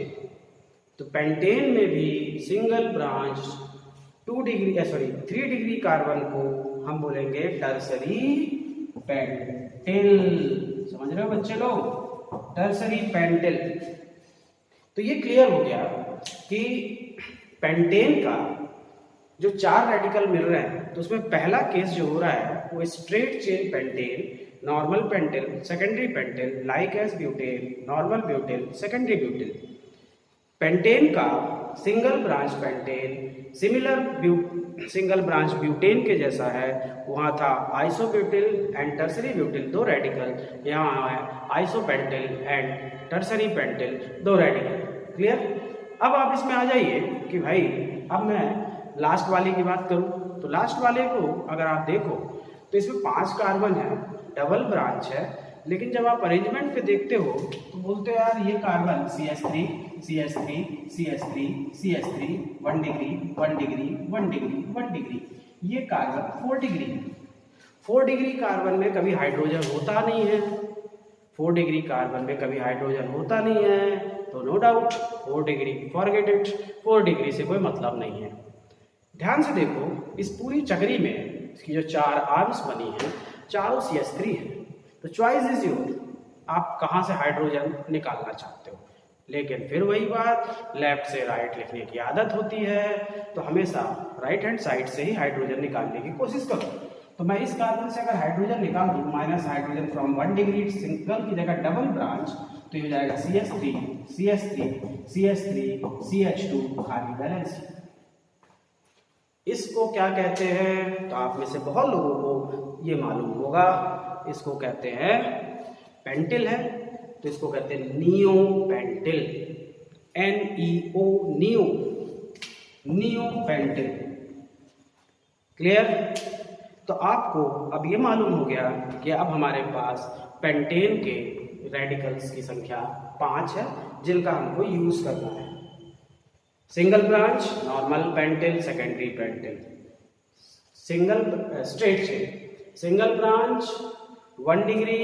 तो पेंटेन में भी सिंगल ब्रांच 3 डिग्री कार्बन को हम बोलेंगे टर्सरी पेंटिल। समझ रहे हो बच्चे लोग? Tertiary pentyl. तो ये क्लियर हो गया कि पेंटेन का जो 4 रेडिकल मिल रहे हैं, तो उसमें पहला केस जो हो रहा है वो straight chain pentane, normal pentyl, secondary pentyl, like as butane, normal butyl, secondary butyl. Pentane का single branch pentane similar single branch butane के जैसा है, वहाँ था isobutyl and tertiary butyl 2 radical, यहाँ है isopentyl and tertiary pentyl 2 radical. Clear? अब आप इसमें आ जाइए कि भाई अब मैं लास्ट वाले की बात करूं, तो लास्ट वाले को अगर आप देखो तो इसमें 5 कार्बन है, डबल ब्रांच है, लेकिन जब आप अरेंजमेंट पे देखते हो तो बोलते हो यार ये carbon CH3 CH3 CH3 CH3 1 degree 1 degree 1 degree 1 degree, ये कार्बन 4 डिग्री है। 4 डिग्री कार्बन में कभी हाइड्रोजन होता नहीं है, 4 डिग्री कार्बन में कभी हाइड्रोजन होता नहीं है, तो no doubt 4 degree forget it, 4 degree से कोई मतलब नहीं है। ध्यान से देखो, इस पूरी चक्री में इसकी जो 4 आर्म्स बनी है, चारों CH3 है। तो चॉइस इज योर, आप कहाँ से हाइड्रोजन निकालना चाहते हो। लेकिन फिर वही बात, लेफ्ट से राइट लिखने की आदत होती है, तो हमेशा राइट हैंड साइड से ही हाइड्रोजन निकालने की कोशिश करो। तो मैं इस कार्बन से अगर हाइड्रोजन निकाल दूँ, minus hydrogen from 1 degree, single की जगह डबल ब्रांच, तो ये हो जाएगा CH3 CH3 CH3 CH2 खाली बैलेंस। इसको क्या कहते हैं, तो आप में से बहुत लोगों को ये मालूम होगा, इसको कहते हैं पेंटिल है, तो इसको कहते हैं neo pentyl, NEO, neo, neo pentyl. Clear? तो आपको अब ये मालूम हो गया कि अब हमारे पास पेंटेन के रेडिकल्स की संख्या 5 है, जिनका हमको यूज करना है। Single branch normal pentyl, secondary pentyl, single straight chain, single branch 1 degree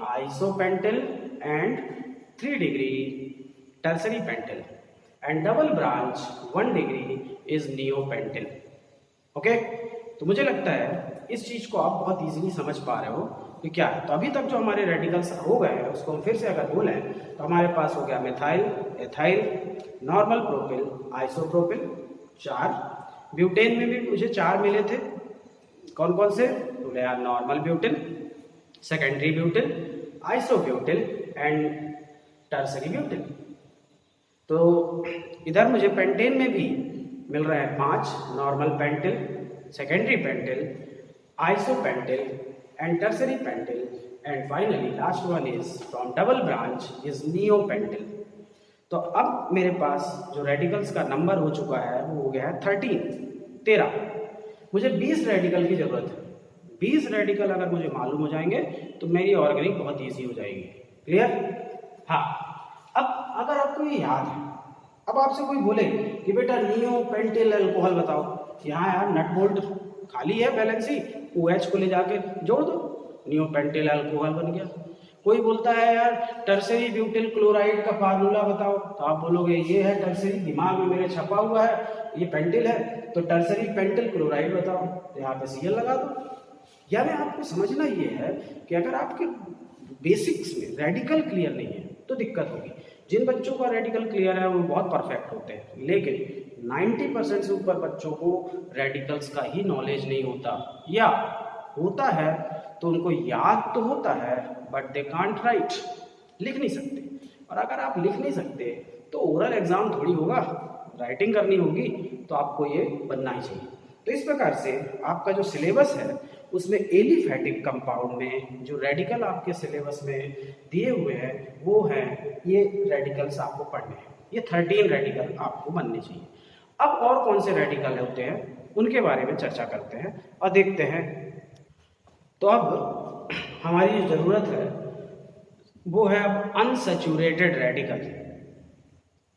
isopentyl and 3 degree tertiary pentyl, and double branch 1 degree is neopentyl. Okay, तो मुझे लगता है इस चीज को आप बहुत इजीली समझ पा रहे हो कि क्या है। तो अभी तक जो हमारे रेडिकल्स हो गए हैं उसको हम फिर से अगर बोलें तो हमारे पास हो गया methyl, ethyl, normal propyl, isopropyl 4। Butane में भी मुझे 4 मिले थे, कौन कौन से? बोले यार, normal butane, secondary butane, isobutane and tertiary butane. तो इधर मुझे पेंटेन में भी मिल रहे हैं 5, normal pentyl, secondary pentyl, isopentyl and tertiary pentyl, and finally last one is from double branch is neopentyl. तो अब मेरे पास जो रेडिकल्स का नंबर हो चुका है वो हो गया है 13। मुझे 20 रेडिकल की जरूरत है। 20 रेडिकल अगर मुझे मालूम हो जाएंगे तो मेरी ऑर्गेनिक बहुत ईजी हो जाएगी। क्लियर? हाँ। अब अगर आपको ये याद है, अब आपसे कोई बोले कि बेटा नियोपेंटिल अल्कोहल बताओ, यहाँ यार नट बोल्ट खाली है बैलेंस ही, OH को ले जाके जोड़ दो, नियोपेंटिल अल्कोहल बन गया। कोई बोलता है यार टर्सरी ब्यूटिल क्लोराइड का फार्मूला बताओ, तो आप बोलोगे ये है टर्सरी, दिमाग में मेरे छपा हुआ है, ये पेंटिल है, तो टर्सरी पेंटिल क्लोराइड बताओ, तो यहाँ पे Cl लगा दो। यानी आपको समझना ये है कि अगर आपके बेसिक्स में रेडिकल क्लियर नहीं है तो दिक्कत होगी। जिन बच्चों का रेडिकल क्लियर है वो बहुत परफेक्ट होते हैं, लेकिन 90% से ऊपर बच्चों को रेडिकल्स का ही नॉलेज नहीं होता, या होता है तो उनको याद तो होता है बट दे कांट राइट, लिख नहीं सकते। और अगर आप लिख नहीं सकते तो ओरल एग्जाम थोड़ी होगा, राइटिंग करनी होगी, तो आपको ये बनना ही चाहिए। तो इस प्रकार से आपका जो सिलेबस है उसमें एलिफैटिक कंपाउंड में जो रेडिकल आपके सिलेबस में दिए हुए हैं वो हैं ये रेडिकल्स आपको पढ़ने हैं। ये 13 रेडिकल आपको बनने चाहिए। अब और कौन से रेडिकल होते हैं उनके बारे में चर्चा करते हैं और देखते हैं। तो अब हमारी जो ज़रूरत है वो है अब अनसैचुरेटेड रेडिकल।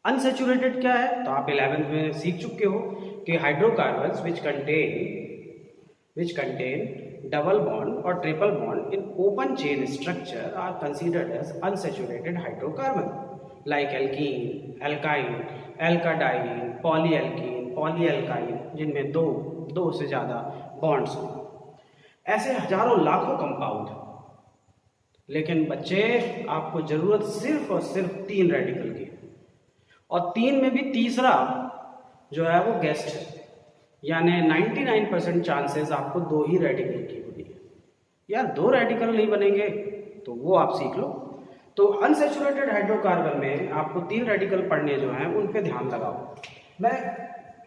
अनसैचुरेटेड क्या है? तो आप 11th में सीख चुके हो कि hydrocarbons which contain double bond or triple bond in open chain structure are considered as unsaturated hydrocarbon, like alkene, alkyne, alkadine, polyalkene, polyalkyne, जिनमें दो से ज़्यादा बॉन्ड्स हों। ऐसे हजारों लाखों कंपाउंड, लेकिन बच्चे आपको ज़रूरत सिर्फ और सिर्फ 3 रेडिकल की, और 3 में भी तीसरा जो है वो गेस्ट है, यानी 99% चांसेस आपको 2 ही रेडिकल की होनी है। यार 2 रेडिकल नहीं बनेंगे तो वो आप सीख लो। तो अनसैचुरेटेड हाइड्रोकार्बन में आपको 3 रेडिकल पढ़ने जो हैं उन पे ध्यान लगाओ। मैं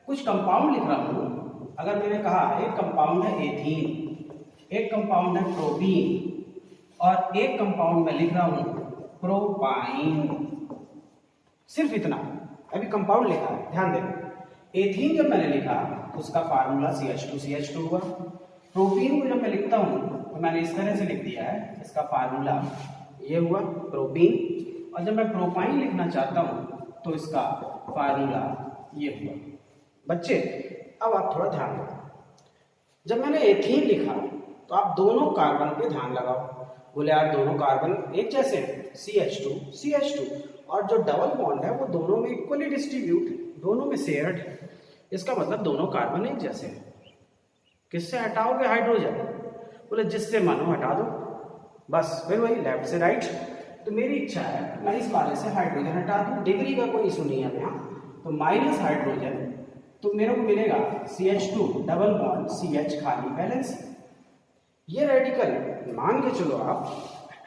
कुछ कंपाउंड लिख रहा हूँ। अगर मैंने कहा एक कंपाउंड है एथीन, एक कंपाउंड है प्रोपीन और एक कंपाउंड में लिख रहा हूँ प्रोपाइन, सिर्फ इतना अभी कंपाउंड लिखा है, ध्यान देना। एथीन जब मैंने लिखा उसका फार्मूला CH2 हुआ। प्रोपीन को जब मैं लिखता हूँ तो मैंने इस तरह से लिख दिया है, इसका फार्मूला ये हुआ प्रोपीन। और जब मैं प्रोपाइन लिखना चाहता हूँ तो इसका फार्मूला ये हुआ। बच्चे अब आप थोड़ा ध्यान दो, जब मैंने एथीन लिखा तो आप दोनों कार्बन पे ध्यान लगाओ। बोले यार दोनों कार्बन एक जैसे हैं, CH2 और जो डबल बॉन्ड है वो दोनों में इक्वली डिस्ट्रीब्यूट है, दोनों में शेयर्ड है। इसका मतलब दोनों कार्बन एक जैसे हैं। किससे हटाओगे हाइड्रोजन? बोले जिससे मानो हटा दो, बस। फिर वही लेफ्ट से राइट। तो मेरी इच्छा है मैं इस वाले से हाइड्रोजन हटा दूं, डिग्री का कोई इशू नहीं है यहाँ। तो माइनस हाइड्रोजन, तो मेरे को मिलेगा CH2 डबल बॉन्ड CH खाली बैलेंस। ये रेडिकल मान के चलो आप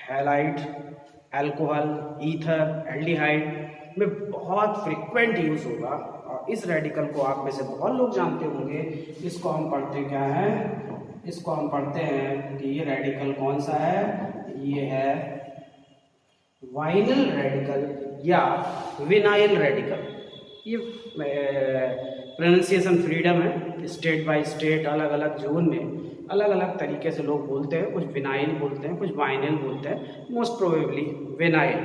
हैलाइड, अल्कोहल, ईथर, एल्डिहाइड में बहुत फ्रिक्वेंट यूज होगा। और इस रेडिकल को आप में से बहुत लोग जानते होंगे। इसको हम पढ़ते क्या है? इसको हम पढ़ते हैं कि ये रेडिकल कौन सा है? ये है वाइनल रेडिकल या विनाइल रेडिकल। ये प्रोनाउंसिएशन फ्रीडम है, स्टेट बाय स्टेट अलग अलग जोन में अलग अलग तरीके से लोग बोलते हैं। कुछ विनाइल बोलते हैं, कुछ वाइनल बोलते हैं, मोस्ट प्रोबेबली विनाइल।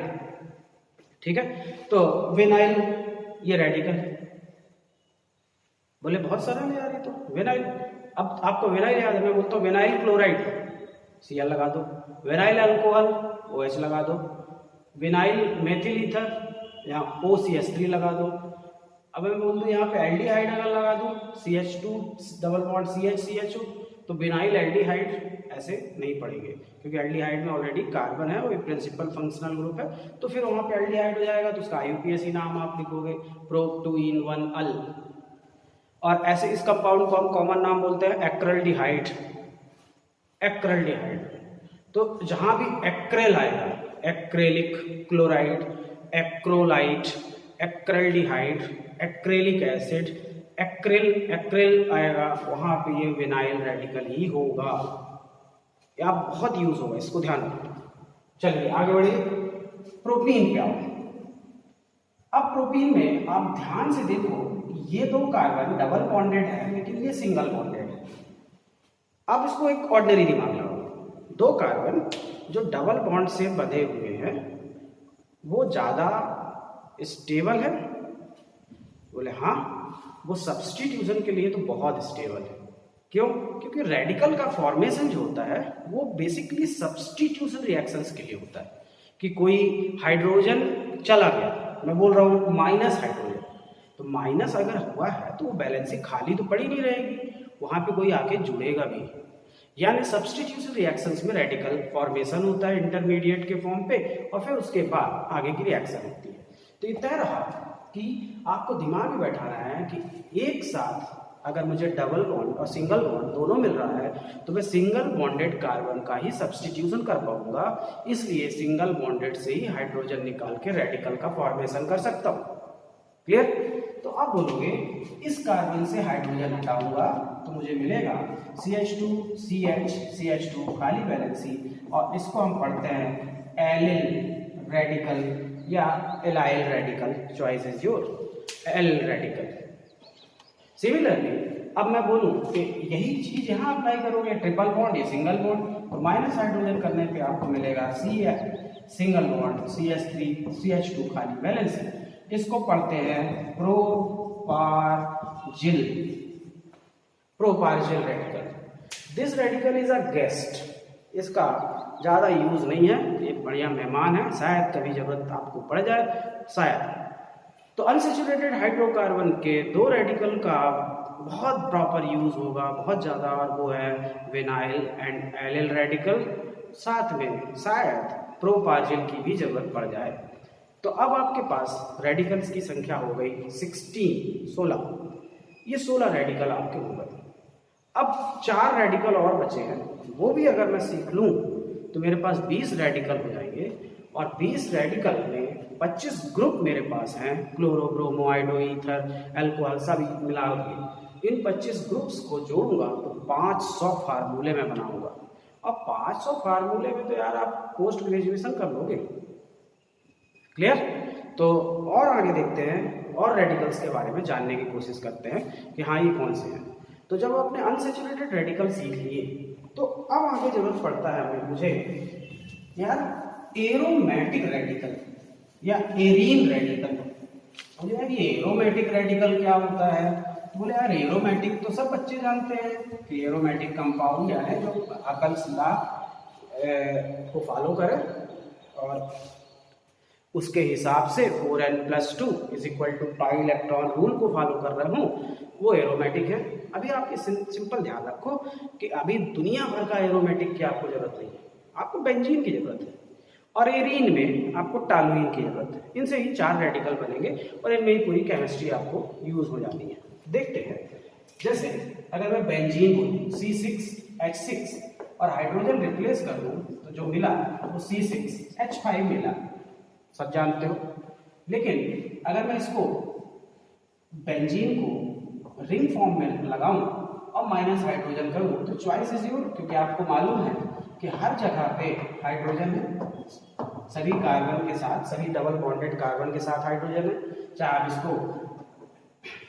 ठीक है, तो विनाइल ये रेडिकल बोले बहुत सरल है यार ये तो विनाइल। अब आपको विनाइल याद है, मैं बोलता हूँ विनाइल क्लोराइड Cl लगा दो, विनाइल अल्कोहल OH लगा दो, विनाइल मेथिल ईथर यहाँ OCH3 लगा दो। अब मैं बोल दूँ यहाँ पे एल्डिहाइड अगर लगा दूँ CH2 डबल बॉन्ड CH तो विनाइल एल्डिहाइड ऐसे नहीं पढ़ेंगे, क्योंकि एल्डिहाइड में ऑलरेडी कार्बन है, वो प्रिंसिपल फंक्शनल ग्रुप है। तो फिर वहाँ पे एल्डिहाइड हो जाएगा, तो उसका IUPAC नाम आप लिखोगे, प्रो-2-इन-1-अल। और ऐसे इस कंपाउंड को हम कॉमन नाम बोलते हैं एक्रेल्डिहाइड। एक्रेल्डिहाइड, तो जहाँ भी एक्रेल आएगा, एक्रेलिक क्लोराइड, एक्रोलाइट, एक्रेल्डिहाइड, एक्रेलिक एसिड, एक्रेल आएगा, वहां पे ये विनाइल रेडिकल ही होगा। या बहुत यूज होगा, इसको ध्यान रखना। चलिए आगे बढ़िए, प्रोपीन पे आओ। अब प्रोपीन में आप ध्यान से देखो, ये दो कार्बन डबल बॉन्डेड है, लेकिन ये सिंगल बॉन्डेड है। अब इसको एक ऑर्डिनरी दिमाग लगाओ, दो कार्बन जो डबल बॉन्ड से बंधे हुए हैं वो ज्यादा स्टेबल है? बोले हाँ, वो सब्स्टिट्यूशन के लिए तो बहुत स्टेबल है। क्यों? क्योंकि रेडिकल का फॉर्मेशन जो होता है वो बेसिकली सब्स्टिट्यूशन रिएक्शंस के लिए होता है। कि कोई हाइड्रोजन चला गया, मैं बोल रहा हूँ माइनस हाइड्रोजन, तो माइनस अगर हुआ है तो वो बैलेंसिंग खाली तो पड़ी नहीं रहेगी, वहां पे कोई आके जुड़ेगा भी। यानी सब्स्टिट्यूशन रिएक्शंस में रेडिकल फॉर्मेशन होता है इंटरमीडिएट के फॉर्म पे, और फिर उसके बाद आगे की रिएक्शन होती है। तो ये तय रहा कि आपको दिमाग में बैठाना है कि एक साथ अगर मुझे डबल बॉन्ड और सिंगल बॉन्ड दोनों मिल रहा है तो मैं सिंगल बॉन्डेड कार्बन का ही सब्स्टिट्यूशन कर पाऊंगा। इसलिए सिंगल बॉन्डेड से ही हाइड्रोजन निकाल के रेडिकल का फॉर्मेशन कर सकता हूं। क्लियर? तो आप बोलोगे इस कार्बन से हाइड्रोजन हटाऊंगा तो मुझे मिलेगा CH2 CH CH2 खाली बैलेंसी, और इसको हम पढ़ते हैं एलिल रेडिकल या allyl radical, choice is your, L radical. Similarly अब मैं बोलूं कि यही चीज यहां अप्लाई करोगे, ट्रिपल बॉन्ड या सिंगल बॉन्ड, तो माइनस हाइड्रोजन करने पे आपको मिलेगा सिंगल बॉन्ड CH3 CH2 खाली बैलेंसी। इसको पढ़ते हैं propargyl radical. This radical is a guest, इसका ज्यादा यूज नहीं है, ये बढ़िया मेहमान है, शायद कभी जरूरत आपको पड़ जाए, शायद। तो अनसैचुरेटेड हाइड्रोकार्बन के दो रेडिकल का बहुत प्रॉपर यूज होगा, बहुत ज्यादा, और वो है विनाइल एंड एलिल रेडिकल। साथ में शायद प्रोपार्जिल की भी जरूरत पड़ जाए। तो अब आपके पास रेडिकल्स की संख्या हो गई 16। ये 16 रेडिकल आपके हो गए। अब 4 रेडिकल और बचे हैं, वो भी अगर मैं सीख लूं तो मेरे पास 20 रेडिकल हो जाएंगे, और 20 रेडिकल में 25 ग्रुप मेरे पास हैं, क्लोरो, ब्रोमो, आइडो, ईथर, अल्कोहल सभी मिला के। इन 25 ग्रुप्स को जोड़ूंगा तो 500 फार्मूले में बनाऊंगा। अब 500 फार्मूले में तो यार आप पोस्ट ग्रेजुएशन कर लोगे। क्लियर? तो और आगे देखते हैं और रेडिकल्स के बारे में जानने की कोशिश करते हैं कि हाँ ये कौन से हैं। तो जब आपने अनसैचुरेटेड रेडिकल सीख लिए तो अब आगे जरूरत पड़ता है मुझे यार एरोमेटिक रेडिकल या एरीन रेडिकल। मुझे यार ये एरोमेटिक रेडिकल क्या होता है? तो बोले यार एरोमेटिक तो सब बच्चे जानते हैं कि एरोमेटिक कंपाउंड या है जो अकल्स लॉ को फॉलो करे और उसके हिसाब से 4n+2 is equal to pi electron rule को फॉलो कर रहा हूँ, वो एरोमेटिक है। अभी आप ये सिंपल ध्यान रखो कि अभी दुनिया भर का एरोमेटिक की आपको जरूरत नहीं है, आपको बेंजीन की जरूरत है और एरीन में आपको टॉलुइन की जरूरत है। इनसे ही 4 रेडिकल बनेंगे और इनमें ही पूरी केमिस्ट्री आपको यूज हो जानी है। देखते हैं, जैसे अगर मैं बेंजीन बोलूँ C6H6 और हाइड्रोजन रिप्लेस कर दूँ तो जो मिला वो C6H5 मिला, सब जानते हो। लेकिन अगर मैं इसको बेंजीन को रिंग फॉर्म में लगाऊं और माइनस हाइड्रोजन करूं तो चॉइस इज योर, क्योंकि आपको मालूम है कि हर जगह पे हाइड्रोजन है, सभी कार्बन के साथ, सभी डबल बॉन्डेड कार्बन के साथ हाइड्रोजन है। चाहे आप इसको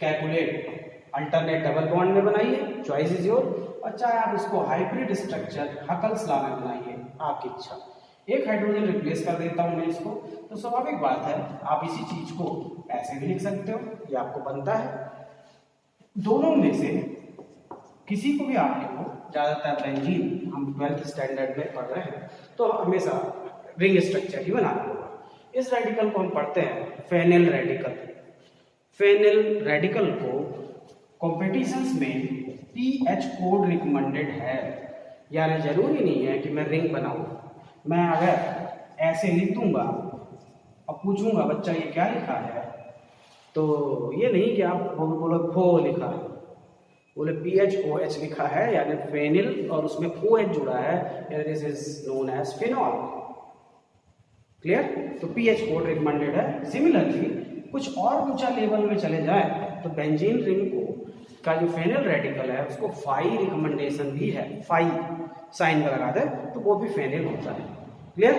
कैलकुलेट अल्टरनेट डबल बॉन्ड में बनाइए, चॉइस इज योर, और चाहे आप इसको हाइब्रिड स्ट्रक्चर हकल्स लॉ में बनाइए, आपकी इच्छा। एक हाइड्रोजन रिप्लेस कर देता हूं मैं इसको, तो स्वाभाविक बात है आप इसी चीज को ऐसे भी लिख सकते हो, ये आपको बनता है। दोनों में से किसी को भी आप लिखो, ज्यादातर बेंजीन हम 12th स्टैंडर्ड में पढ़ रहे हैं तो हमेशा रिंग स्ट्रक्चर ही बनाना होगा। इस रेडिकल को हम पढ़ते हैं फेनिल रेडिकल। फेनिल रेडिकल को कॉम्पिटिशन्स में पीएच कोड रिकमेंडेड है, यानी जरूरी नहीं है कि मैं रिंग बनाऊं। मैं अगर ऐसे लिख दूंगा और पूछूंगा बच्चा ये क्या लिखा है, तो ये नहीं कि आप बोलो फो लिखा है, बोले PHOH लिखा है यानी फेनिल और उसमें OH जुड़ा है, यानी this is known as phenol. Clear? तो पीएच कोड रिकमेंडेड है। सिमिलरली कुछ और ऊंचा लेवल में चले जाए तो बेंजीन रिंग को का जो फेनिल रेडिकल है उसको फाई रिकमेंडेशन भी है, फाई साइन का लगा दे तो वो भी फेनिल होता है। क्लियर?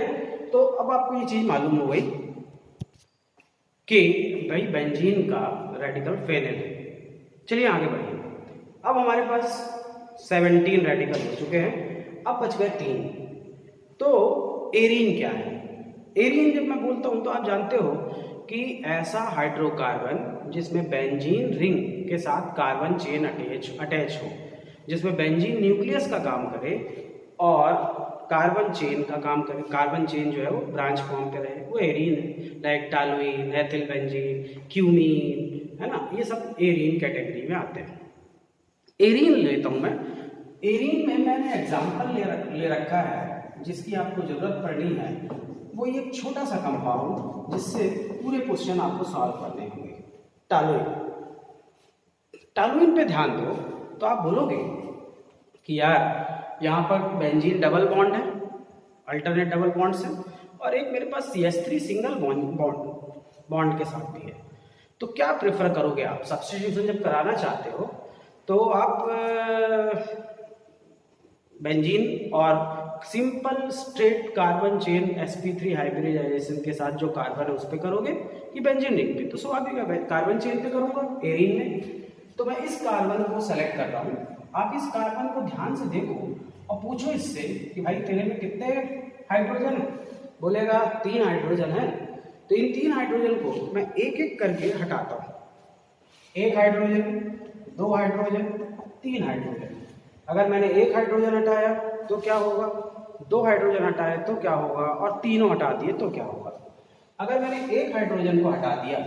तो अब आपको ये चीज मालूम हो गई कि भाई बेंजीन का रेडिकल फेनिल है। चलिए आगे बढ़िए। अब हमारे पास 17 रेडिकल हो चुके हैं, अब बच गए 3। तो एरीन क्या है? एरीन जब मैं बोलता हूं तो आप जानते हो कि ऐसा हाइड्रोकार्बन जिसमें बेंजीन रिंग के साथ कार्बन चेन अटैच हो, जिसमें बेंजीन न्यूक्लियस का काम करे और कार्बन चेन का काम करे, कार्बन चेन जो है वो ब्रांच फॉर्म पे रहे, वो एरीन है। Like toluene, ethyl benzene, cumene, है ना, ये सब एरीन कैटेगरी में आते हैं। एरीन लेता हूं मैं। एरीन में मैंने एग्जांपल ले रखा है जिसकी आपको जरूरत पड़नी है, वो एक छोटा सा कंपाउंड जिससे पूरे क्वेश्चन आपको सॉल्व करने होंगे, टॉलुइन। टॉलुइन पे ध्यान दो तो आप बोलोगे कि यार यहाँ पर बेंजीन डबल बॉन्ड है, अल्टरनेट डबल बॉन्ड्स है, और एक मेरे पास CH3 सिंगल बॉन्ड के साथ भी है। तो क्या प्रेफर करोगे आप? सब्स्टिट्यूशन जब कराना चाहते हो तो आप बेंजीन और simple straight carbon chain sp3 hybridization के साथ जो कार्बन है उस पर करोगे कि बेंजीन रिंग पे? तो स्वाभाविक है कार्बन चेन पे करूंगा, एरीन में। तो मैं इस कार्बन को सेलेक्ट कर रहा हूं। आप इस कार्बन को ध्यान से देखो और पूछो इससे कि भाई तेरे में कितने हाइड्रोजन है? बोलेगा 3 हाइड्रोजन है। तो इन 3 हाइड्रोजन को मैं एक एक करके हटाता हूं। 1 हाइड्रोजन, 2 हाइड्रोजन, 3 हाइड्रोजन। अगर मैंने 1 हाइड्रोजन हटाया तो क्या होगा, 2 हाइड्रोजन हटाए तो क्या होगा, और तीनों हटा दिए तो क्या होगा? अगर मैंने 1 हाइड्रोजन को हटा दिया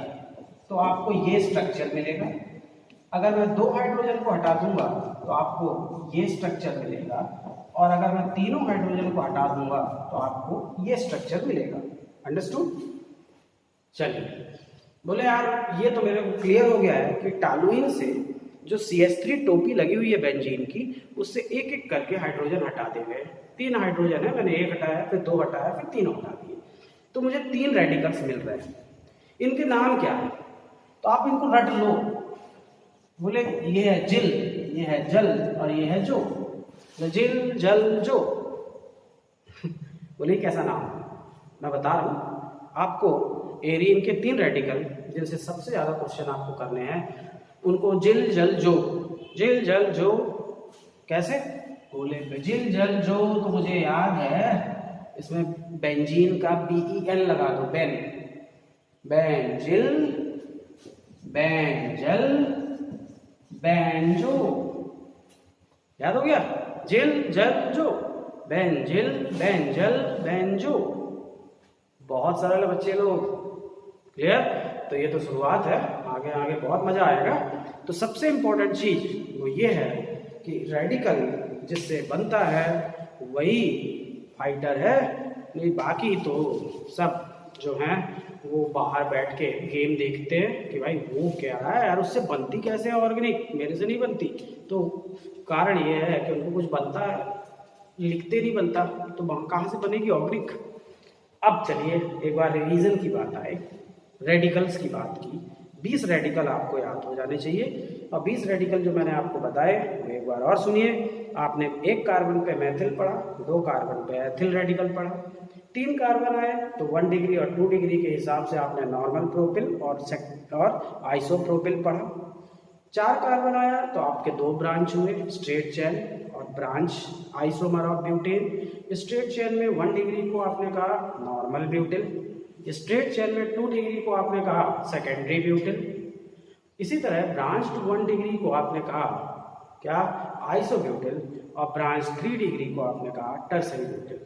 तो आपको ये स्ट्रक्चर मिलेगा। अगर मैं 2 हाइड्रोजन को हटा दूंगा तो आपको ये स्ट्रक्चर मिलेगा, और अगर मैं तीनों हाइड्रोजन को हटा दूंगा तो आपको ये स्ट्रक्चर मिलेगा। अंडरस्टूड? चलिए, बोले यार ये तो मेरे को क्लियर हो गया है कि टॉलुइन से जो CH3 टोपी लगी हुई है बेंजीन की, उससे एक एक करके हाइड्रोजन हटा देंगे। 3 हाइड्रोजन है, मैंने 1 हटाया, फिर 2 हटाया, फिर तीनों हटा दिए, तो मुझे 3 रेडिकल्स मिल रहे हैं। इनके नाम क्या है? तो आप इनको रट लो। बोले ये है जिल, ये है जल, और ये है जो। जिल, जल, जो। बोले कैसा नाम? मैं बता रहा हूं आपको। एरीन के 3 रेडिकल जिनसे सबसे ज्यादा क्वेश्चन आपको करने हैं, उनको जिल, जल, जो। जिल, जल, जो कैसे? बोले जिल, जल, जो तो मुझे याद है, इसमें बेंजीन का BEN लगा दो, बेन, बेंजिल, बेंजल, बेंजो। याद हो गया? जिल, जल, जो, बेंजिल, बेंजल, बेंजो। बहुत सरल है बच्चे लोग, क्लियर। तो ये तो शुरुआत है, आगे आगे बहुत मजा आएगा। तो सबसे इम्पोर्टेंट चीज वो ये है कि रेडिकल जिससे बनता है वही फाइटर है, नहीं बाकी तो सब जो हैं वो बाहर बैठ के गेम देखते हैं कि भाई वो क्या है यार, उससे बनती कैसे है ऑर्गेनिक, मेरे से नहीं बनती। तो कारण ये है कि उनको कुछ बनता है, लिखते नहीं बनता, तो कहाँ से बनेगी ऑर्गेनिक। अब चलिए एक बार रिवीजन की बात आए, रेडिकल्स की बात की। 20 रेडिकल आपको याद हो जाने चाहिए, और 20 रेडिकल जो मैंने आपको बताए वो एक बार और सुनिए। आपने 1 कार्बन पे मेथिल पढ़ा, 2 कार्बन पे एथिल रेडिकल पढ़ा, 3 कार्बन आए तो 1 डिग्री और 2 डिग्री के हिसाब से आपने नॉर्मल प्रोपिल और आइसोप्रोपिल पढ़ा। 4 कार्बन आया तो आपके 2 ब्रांच हुए, स्ट्रेट चेन और branch isomer of butane. Straight chain में 1 डिग्री को आपने कहा नॉर्मल ब्यूटिल, स्ट्रेट चेन में 2 डिग्री को आपने कहा सेकेंडरी ब्यूटिल। इसी तरह ब्रांच 1 डिग्री को आपने कहा क्या आइसोब्यूटिल, और ब्रांच 3 डिग्री को आपने कहा टर्सरी ब्यूटिल।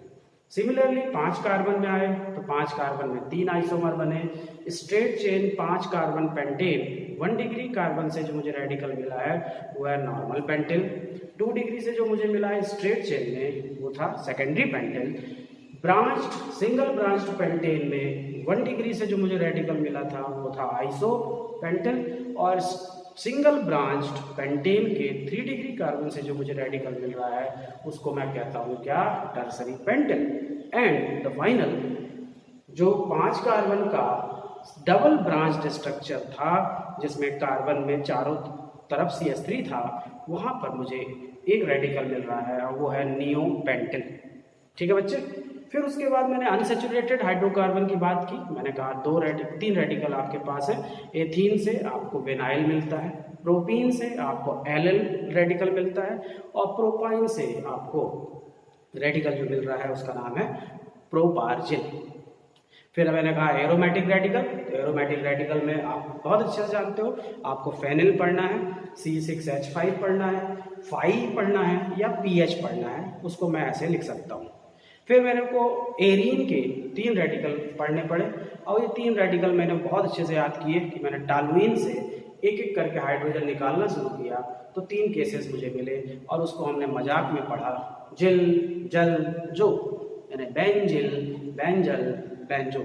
सिमिलरली 5 कार्बन में आए तो 5 कार्बन में 3 आइसोमर बने। Straight chain 5 carbon pentane, 1 degree carbon से जो मुझे रेडिकल मिला है वो है नॉर्मल पेंटिल। 2 डिग्री से जो मुझे मिला है स्ट्रेट चेन में वो था secondary pentyl. Branched single branched pentane में 1 डिग्री से जो मुझे रेडिकल मिला था वो था आइसो पेंटिल, और सिंगल ब्रांच्ड पेंटेन के 3 डिग्री कार्बन से जो मुझे रेडिकल मिल रहा है उसको मैं कहता हूँ क्या tertiary pentyl. And the final जो 5 कार्बन का डबल ब्रांच्ड स्ट्रक्चर था जिसमें कार्बन में चारों तरफ CH3 था, वहां पर मुझे एक रेडिकल मिल रहा है और वो है नियो पेंटिल। ठीक है बच्चे। फिर उसके बाद मैंने अनसेचुरेटेड हाइड्रोकार्बन की बात की। मैंने कहा 3 रेडिकल आपके पास है। एथीन से आपको विनाइल मिलता है, प्रोपीन से आपको एलिल रेडिकल मिलता है, और प्रोपाइन से आपको रेडिकल जो मिल रहा है उसका नाम है प्रोपार्जिन। फिर मैंने कहा एरोमेटिक रेडिकल। तो एरोमेटिक रेडिकल में आप बहुत अच्छे से जानते हो, आपको फेनिल पढ़ना है, C6H5 पढ़ना है, फाई पढ़ना है या PH पढ़ना है, उसको मैं ऐसे लिख सकता हूँ। फिर मेरे को एरीन के 3 रेडिकल पढ़ने पड़े, और ये 3 रेडिकल मैंने बहुत अच्छे से याद किए कि मैंने टॉलुइन से एक एक करके हाइड्रोजन निकालना शुरू किया तो 3 केसेस मुझे मिले, और उसको हमने मजाक में पढ़ा जिल जल जो, यानी बेंजिल बेंजल बेंजो।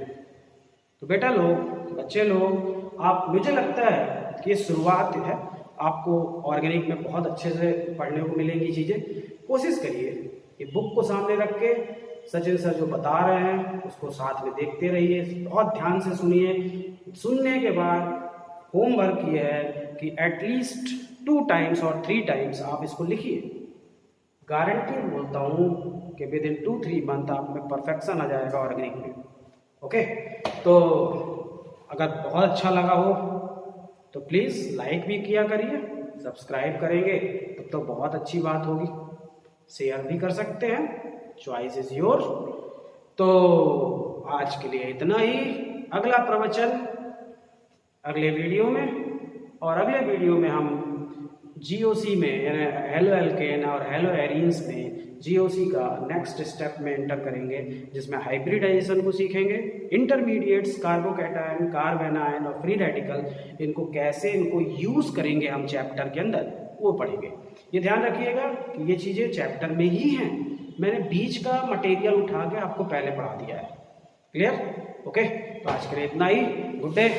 तो बेटा लोग, बच्चे लोग, आप मुझे लगता है कि ये शुरुआत है, आपको ऑर्गेनिक में बहुत अच्छे से पढ़ने को मिलेंगी चीज़ें। कोशिश करिए ये बुक को सामने रख के सचिन सर जो बता रहे हैं उसको साथ में देखते रहिए, बहुत ध्यान से सुनिए। सुनने के बाद होमवर्क ये है कि एटलीस्ट 2 टाइम्स और 3 टाइम्स आप इसको लिखिए। गारंटी बोलता हूँ कि विद इन 2-3 मंथ आप में परफेक्शन आ जाएगा ऑर्गेनिक में। ओके, तो अगर बहुत अच्छा लगा हो तो प्लीज़ लाइक भी किया करिए, सब्सक्राइब करेंगे तब तो बहुत अच्छी बात होगी, शेयर भी कर सकते हैं, चॉइस इज योर। तो आज के लिए इतना ही। अगला प्रवचन अगले वीडियो में, और अगले वीडियो में हम GOC में यानी हेलो एल्केन और हेलो एरीन्स में GOC का नेक्स्ट स्टेप में एंटर करेंगे, जिसमें हाइब्रिडाइजेशन को सीखेंगे। इंटरमीडिएट्स कार्बोकैटायन, कार्बेनायन और फ्री रेडिकल, इनको कैसे इनको यूज करेंगे हम चैप्टर के अंदर वो पढ़ेंगे। ये ध्यान रखिएगा कि ये चीज़ें चैप्टर में ही हैं, मैंने बीच का मटेरियल उठा के आपको पहले पढ़ा दिया है। क्लियर? ओके, तो आज के लिए इतना ही। Good day.